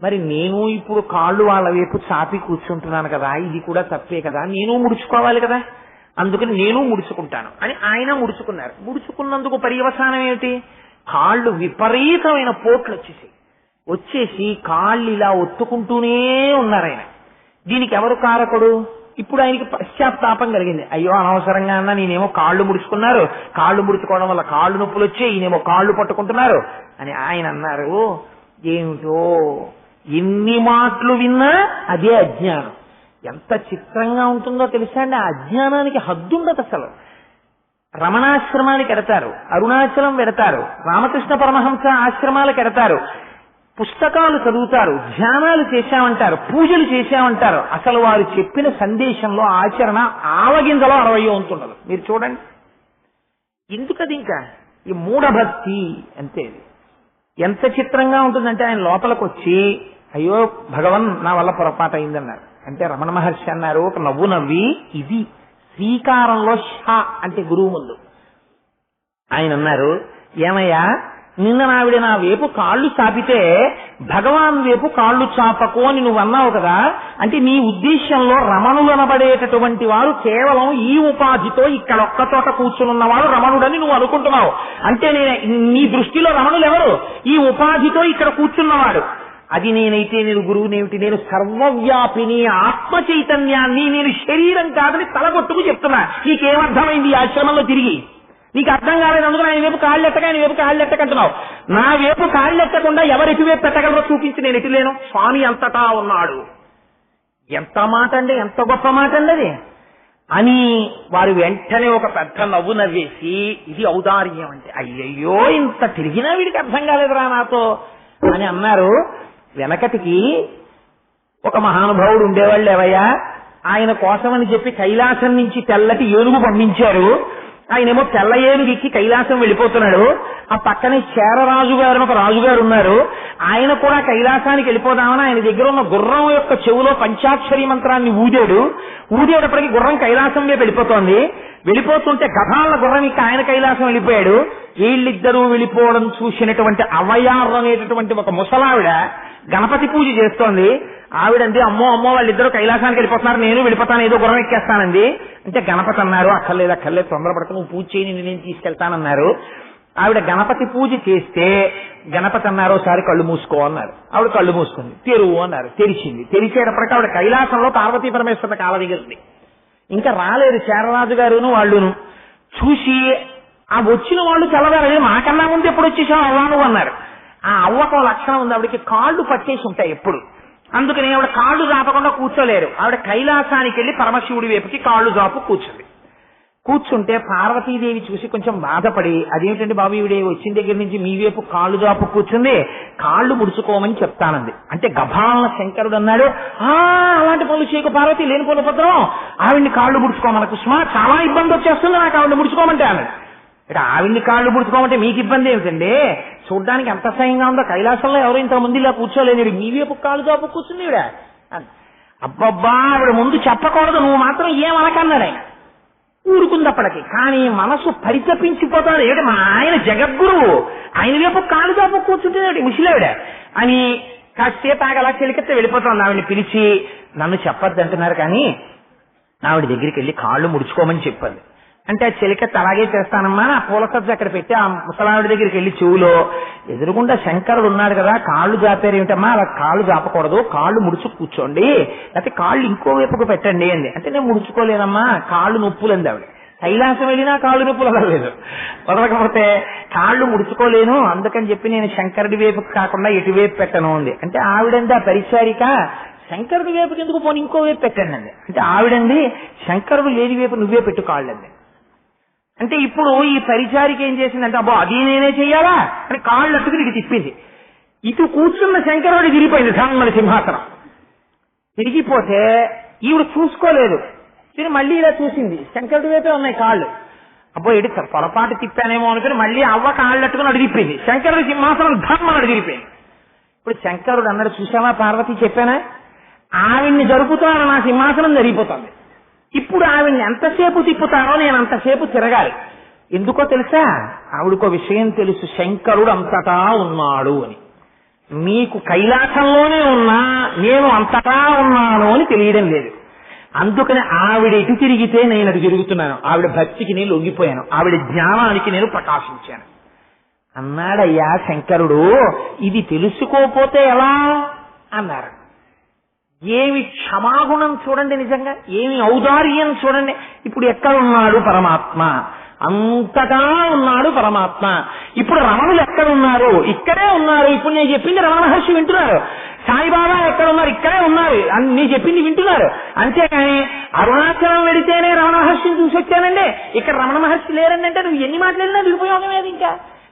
మరి నేను ఇప్పుడు కాళ్ళు వాళ్ళ వైపు చాపి కూర్చుంటున్నాను కదా, ఇది కూడా తప్పే కదా, నేను ముడుచుకోవాలి కదా, అందుకని నేను ముడుచుకుంటాను అని ఆయన ముడుచుకున్నారు. ముడుచుకున్నందుకు పర్యవసానం ఏమిటి, కాళ్ళు విపరీతమైన పోట్లు వచ్చేసి కాళ్ళు ఇలా ఒత్తుకుంటూనే ఉన్నారు ఆయన. దీనికి ఎవరు కారకుడు? ఇప్పుడు ఆయనకి పశ్చాత్తాపం కలిగింది. అయ్యో అనవసరంగా అన్నా, నేనేమో కాళ్ళు ముడుచుకున్నారు, కాళ్ళు ముడుచుకోవడం వల్ల కాళ్ళు నొప్పులు వచ్చాయి, ఈయనేమో కాళ్ళు పట్టుకుంటున్నారు అని ఆయన అన్నారు. ఏమిటో ఎన్ని మాటలు విన్నా అదే అజ్ఞానం. ఎంత చిత్రంగా ఉంటుందో తెలుసా అండి. ఆ అజ్ఞానానికి హద్దుండదు అసలు. రమణాశ్రమానికి ఎడతారు, అరుణాచలం వెడతారు, రామకృష్ణ పరమహంస ఆశ్రమాలకు ఎడతారు, పుస్తకాలు చదువుతారు, ధ్యానాలు చేశామంటారు, పూజలు చేశామంటారు. అసలు వారు చెప్పిన సందేశంలో ఆచరణ ఆవగింజలో 60 ఉంటుండదు. మీరు చూడండి ఎందుకది. ఇంకా ఈ మూఢభక్తి అంతే. ఎంత చిత్రంగా ఉంటుందంటే ఆయన లోపలికి వచ్చి, అయ్యో భగవన్ నా వల్ల పొరపాటు అయిందన్నారు. అంటే రమణ మహర్షి అన్నారు ఒక నవ్వు నవ్వి, ఇది శ్రీకారంలో షా అంటే గురువు ముందు. ఆయన అన్నారు, ఏమయ్యా నిన్న నావిడ నా వైపు కాళ్ళు చాపితే భగవాన్ వైపు కాళ్ళు చాపకు అని నువ్వు అన్నావు కదా, అంటే నీ ఉద్దేశంలో రమణులు అనబడేటటువంటి వారు కేవలం ఈ ఉపాధితో ఇక్కడ ఒక్క చోట కూర్చునున్నవాడు రమణుడని నువ్వు అనుకుంటున్నావు. అంటే నీ దృష్టిలో రమణులు ఎవరు? ఈ ఉపాధితో ఇక్కడ కూర్చున్నవాడు. అది నేనైతే నేను గురువునేమిటి, నేను సర్వవ్యాపిని ఆత్మ చైతన్యాన్ని, నేను శరీరం కాదని తలగొట్టుకు చెప్తున్నా. నీకేమర్థమైంది ఈ ఆశ్రమంలో తిరిగి? నీకు అర్థం కాలేదు అందుకు ఆయన వైపు కాళ్ళు ఎట్టక ఆయన వైపు కాళ్ళు ఎట్టకంటున్నావు. నా వైపు కాళ్ళు ఎట్టకుండా ఎవరు ఎటువైపు పెట్టగలరో చూపించి నేను ఎటులేను. స్వామి అంతటా ఉన్నాడు. ఎంత మాట అండి, ఎంత గొప్ప మాట అండి అది అని వారు వెంటనే ఒక పెద్ద నవ్వు నవ్వేసి ఇది ఔదార్యం అంటే. అయ్యయ్యో ఇంత తిరిగినా వీడికి అర్థం కాలేదురా నాతో అని అన్నారు. వెనకటికి ఒక మహానుభావుడు ఉండేవాళ్ళు ఏవయ్యా, ఆయన కోసమని చెప్పి కైలాసం నుంచి తెల్లటి ఏనుగు పంపించారు. ఆయనేమో తెల్ల ఏనుగు ఎక్కి కైలాసం వెళ్ళిపోతున్నాడు. ఆ పక్కనే చేరరాజు గారు ఒక రాజుగారు ఉన్నారు. ఆయన కూడా కైలాసానికి వెళ్ళిపోదామని ఆయన దగ్గర ఉన్న గుర్రం యొక్క చెవులో పంచాక్షరి మంత్రాన్ని ఊదేటప్పటికి గుర్రం కైలాసం వైపు వెళ్ళిపోతోంది. వెళ్ళిపోతుంటే గభాల గుర్రం ఇక ఆయన కైలాసం వెళ్ళిపోయాడు. వీళ్ళిద్దరూ వెళ్ళిపోవడం చూసినటువంటి అవయారు అనేటటువంటి ఒక ముసలావిడ గణపతి పూజ చేస్తోంది. ఆవిడంది అమ్మో అమ్మో వాళ్ళిద్దరూ కైలాసానికి వెళ్ళిపోతున్నారు, నేను వెళ్ళిపోతాను, ఏదో గుర్రం ఎక్కేస్తానండి అంటే గణపతి అన్నారు అక్కర్లేదు తొందరపడక నువ్వు పూజ చేయని నేను తీసుకెళ్తానన్నారు. ఆవిడ గణపతి పూజ చేస్తే గణపతి అన్నారు ఒకసారి కళ్ళు మూసుకో అన్నారు. ఆవిడ కళ్ళు మూసుకుంది. తెరువు అన్నారు, తెరిచింది. తెరిచేటప్పటికి ఆవిడ కైలాసంలో పార్వతీ పరమేశ్వరుల కాల దిగింది. ఇంకా రాలేదు చేరరాజు గారును వాళ్ళును. చూసి ఆ వచ్చిన వాళ్ళు తెల్లవారు మాకన్నా ముందు ఎప్పుడు వచ్చేసావు అవ్వా నువ్వు అన్నారు. ఆ అవ్వకు లక్షణం ఉంది, ఆవిడకి కాళ్ళు పట్టేసి ఉంటాయి ఎప్పుడు. అందుకని ఆవిడ కాళ్ళు జాపకుండా కూర్చోలేరు. ఆవిడ కైలాసానికి వెళ్లి పరమశివుడి వైపుకి కాళ్ళు జాపు కూర్చుంది. కూర్చుంటే పార్వతీదేవి చూసి కొంచెం బాధపడి అదేమిటంటే బాబు ఈవిడ వచ్చిన దగ్గర నుంచి మీ వైపు కాళ్ళు జాపు కూర్చుంది, కాళ్ళు ముడుచుకోమని చెప్తానంది. అంటే గభాలన శంకరుడు అన్నాడు అలాంటి పనులు చేయకు పార్వతి, లేని పనులు పత్రం ఆవిడ్ని కాళ్ళు ముడుచుకోమనకు సుమా, చాలా ఇబ్బంది వచ్చేస్తుంది నాకు ఆవిడ ముడుచుకోమంటే అన్నాడు. ఇక ఆవిడ్ని కాళ్ళు ముడుచుకోమంటే మీకు ఇబ్బంది ఏమిటండి, చూడ్డానికి ఎంత సహ్యంగా ఉందో, కైలాసంలో ఎవరు ఇంత ముందు ఇలా కూర్చోలేదు, మీ వైపు కాళ్ళు జాపు కూర్చుంది ఈవిడ. అబ్బబ్బా ఆవిడ ముందు చెప్పకూడదు, నువ్వు మాత్రం ఏమనకన్నాడు ఆయన. ఊరుకుంది అప్పటికి. కానీ మనసు పరితపించిపోతాడు. ఏమిటి మా ఆయన జగద్గురువు, ఆయన వైపు కాళ్ళు జాపు కూర్చుంటే ముసిలేవిడ అని కాసేపు ఆగలా చెలికెత్తే వెళ్ళిపోతుంది. ఆవిడని పిలిచి నన్ను చెప్పద్దు అంటున్నారు కానీ ఆవిడ దగ్గరికి వెళ్ళి కాళ్ళు ముడుచుకోమని చెప్పండి అంటే ఆ చెలికెత్త అలాగే చేస్తానమ్మా ఆ పూల సజ్జ అక్కడ పెట్టి ఆ ముసలావిడ దగ్గరికి వెళ్ళి చెవులో ఎదురుగుండా శంకరుడు ఉన్నాడు కదా కాళ్ళు జాపారు ఏమిటమ్మా అలా కాళ్ళు జాపకూడదు, కాళ్ళు ముడుచు కూర్చోండి, లేకపోతే కాళ్ళు ఇంకో వైపుకు పెట్టండి అంది. అంటే నేను ముడుచుకోలేనమ్మా కాళ్ళు నొప్పులంది ఆవిడ. కైలాసం వెళ్ళినా కాళ్ళు నొప్పులు వదలలేదు, వదలకపోతే కాళ్ళు ముడుచుకోలేను అందుకని చెప్పి నేను శంకరుడి వైపు కాకుండా ఎటువైపు పెట్టను అంది. అంటే ఆవిడంది ఆ పరిచారిక శంకరుడి వైపుకి ఎందుకు పోనీ ఇంకో వైపు పెట్టండి అండి. అంటే ఆవిడంది శంకరుడు లేని వైపు నువ్వే పెట్టు కాళ్ళండి. అంటే ఇప్పుడు ఈ పరిచారిక ఏం చేసిందంటే అబ్బో అది నేనే చెయ్యాలా అని కాళ్ళు అట్టుకుని ఇటు తిప్పింది. ఇటు కూర్చున్న శంకరుడు తిరిగిపోయింది ధర్మల సింహాసనం. తిరిగిపోతే ఈవిడ చూసుకోలేదు, మళ్ళీ ఇలా చూసింది శంకరుడి వైపే ఉన్నాయి కాళ్ళు. అబ్బో ఎడి పొరపాటు తిప్పానేమో అనుకుని మళ్ళీ అవ్వ కాళ్ళు అట్టుకుని అడు తిప్పింది. శంకరుడి సింహాసనం ధర్మం అడు తిరిగిపోయింది. ఇప్పుడు శంకరుడు అన్నాడు చూసావా పార్వతి చెప్పానా, ఆవిడ్ని జరుపుతాను నా సింహాసనం జరిగిపోతుంది. ఇప్పుడు ఆవిడ్ని ఎంతసేపు తిప్పుతానో నేను అంతసేపు తిరగాలి. ఎందుకో తెలుసా, ఆవిడకో విషయం తెలుసు, శంకరుడు అంతటా ఉన్నాడు అని. మీకు కైలాసంలోనే ఉన్నా నేను అంతటా ఉన్నాను అని తెలియడం లేదు. అందుకని ఆవిడ ఎటు తిరిగితే నేను అటు తిరుగుతున్నాను. ఆవిడ భక్తికి నేను లొంగిపోయాను, ఆవిడ జ్ఞానానికి నేను ప్రకాశించాను అన్నాడయ్యా శంకరుడు. ఇది తెలుసుకోపోతే ఎలా అన్నారు. ఏమి క్షమాగుణం చూడండి, నిజంగా ఏమి ఔదార్యం చూడండి. ఇప్పుడు ఎక్కడ ఉన్నాడు పరమాత్మ, అంతటా ఉన్నాడు పరమాత్మ. ఇప్పుడు రమణులు ఎక్కడ ఉన్నారు, ఇక్కడే ఉన్నారు. ఇప్పుడు నేను చెప్పింది రమణ మహర్షి వింటున్నారు. సాయిబాబా ఎక్కడ ఉన్నారు, ఇక్కడే ఉన్నారు. నేను చెప్పింది వింటున్నారు. అంతేకాని అరుణాచలం వెడితేనే రమణ మహర్షిని చూసి వచ్చానండి, ఇక్కడ రమణ మహర్షి లేరండి అంటే నువ్వు ఎన్ని మాట్లాడినా నిరుపయోగం లేదు. ఇంకా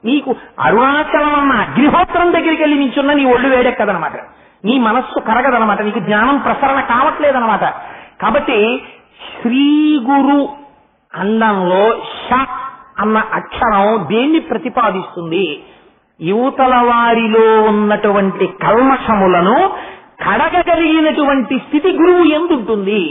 నీకు అరుణాచలం అన్న అగ్నిహోత్రం దగ్గరికి వెళ్ళి నించున్న నీ ఒళ్ళు వేడెక్కదనమాట, నీ మనస్సు కరగదనమాట, నీకు జ్ఞానం ప్రసరణ కావట్లేదనమాట. కాబట్టి శ్రీ గురు అండంలో ష అన్న అక్షరం దేన్ని ప్రతిపాదిస్తుంది? యువతల వారిలో ఉన్నటువంటి కల్మషములను కడగగలిగినటువంటి స్థితి గురువు ఎందుంటుంది.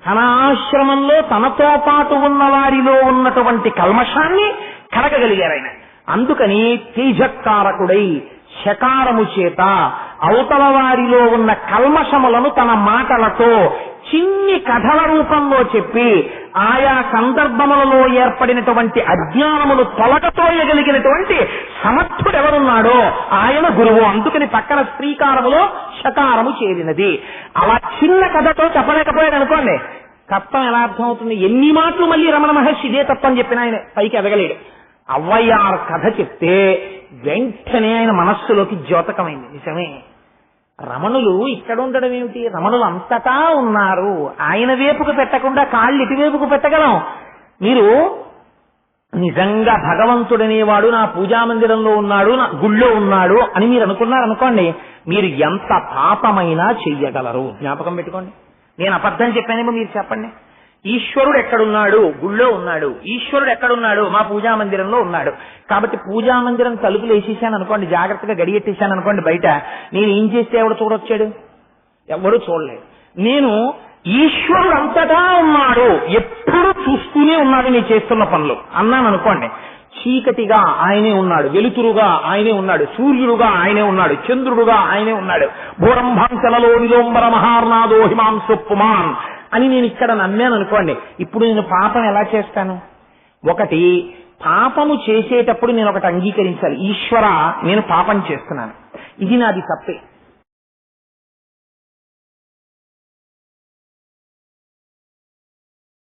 తన ఆశ్రమంలో తనతో పాటు ఉన్న వారిలో ఉన్నటువంటి కల్మషాన్ని కడగగలిగారు ఆయన. అందుకని తేజకారకుడై శకారము చేత అవతల వారిలో ఉన్న కల్మషములను తన మాటలతో చిన్ని కథల రూపంలో చెప్పి ఆయా సందర్భములలో ఏర్పడినటువంటి అజ్ఞానములు తొలగతోయగలిగినటువంటి సమర్థుడు ఎవరున్నాడో ఆయన గురువు. అందుకని పక్కన శ్రీకారములో శకారము చేరినది. అలా చిన్న కథతో చెప్పలేకపోయాడు అనుకోండి, తత్వం ఎలా అర్థం అవుతుంది? ఎన్ని మాటలు మళ్ళీ రమణ మహర్షి ఇదే తత్వం చెప్పిన ఆయన పైకి ఎదగలేడు. అవ్వయ్యార్ కథ చెప్తే వెంటనే ఆయన మనస్సులోకి ద్యోతకమైంది. నిజమే, రమణులు ఇక్కడ ఉండడం ఏమిటి? రమణులు అంతటా ఉన్నారు. ఆయన వైపుకు పెట్టకుండా కాళ్ళు ఇటువైపుకు పెట్టగలం. మీరు నిజంగా భగవంతుడనేవాడు నా పూజామందిరంలో ఉన్నాడు, నా గుళ్ళో ఉన్నాడు అని మీరు అనుకున్నారనుకోండి, మీరు ఎంత పాపమైనా చెయ్యగలరు. జ్ఞాపకం పెట్టుకోండి. నేను అబద్ధం చెప్పానేమో మీరు చెప్పండి. ఈశ్వరుడు ఎక్కడున్నాడు? గుళ్ళో ఉన్నాడు. ఈశ్వరుడు ఎక్కడున్నాడు? మా పూజామందిరంలో ఉన్నాడు. కాబట్టి పూజామందిరం తలుపులు వేసేసాను అనుకోండి, జాగ్రత్తగా గడియెట్టేశాను అనుకోండి, బయట నేను ఏం చేస్తే ఎవడు చూడొచ్చాడు? ఎవడు చూడలేదు. నేను ఈశ్వరుడు అంతటా ఉన్నాడు, ఎప్పుడు చూస్తూనే ఉన్నాడు నేను చేస్తున్న పనులు అన్నాను అనుకోండి, చీకటిగా ఆయనే ఉన్నాడు, వెలుతురుగా ఆయనే ఉన్నాడు, సూర్యుడుగా ఆయనే ఉన్నాడు, చంద్రుడుగా ఆయనే ఉన్నాడు, భూరంభాంచలలో విలోంబర మహార్నాదో హిమాంశు పుమాన్ అని నేను ఇక్కడ నమ్మాను అనుకోండి. ఇప్పుడు నేను పాపం ఎలా చేస్తాను? ఒకటి, పాపము చేసేటప్పుడు నేను ఒకటి అంగీకరించాలి. ఈశ్వర, నేను పాపం చేస్తున్నాను, ఇది నాది తప్పే.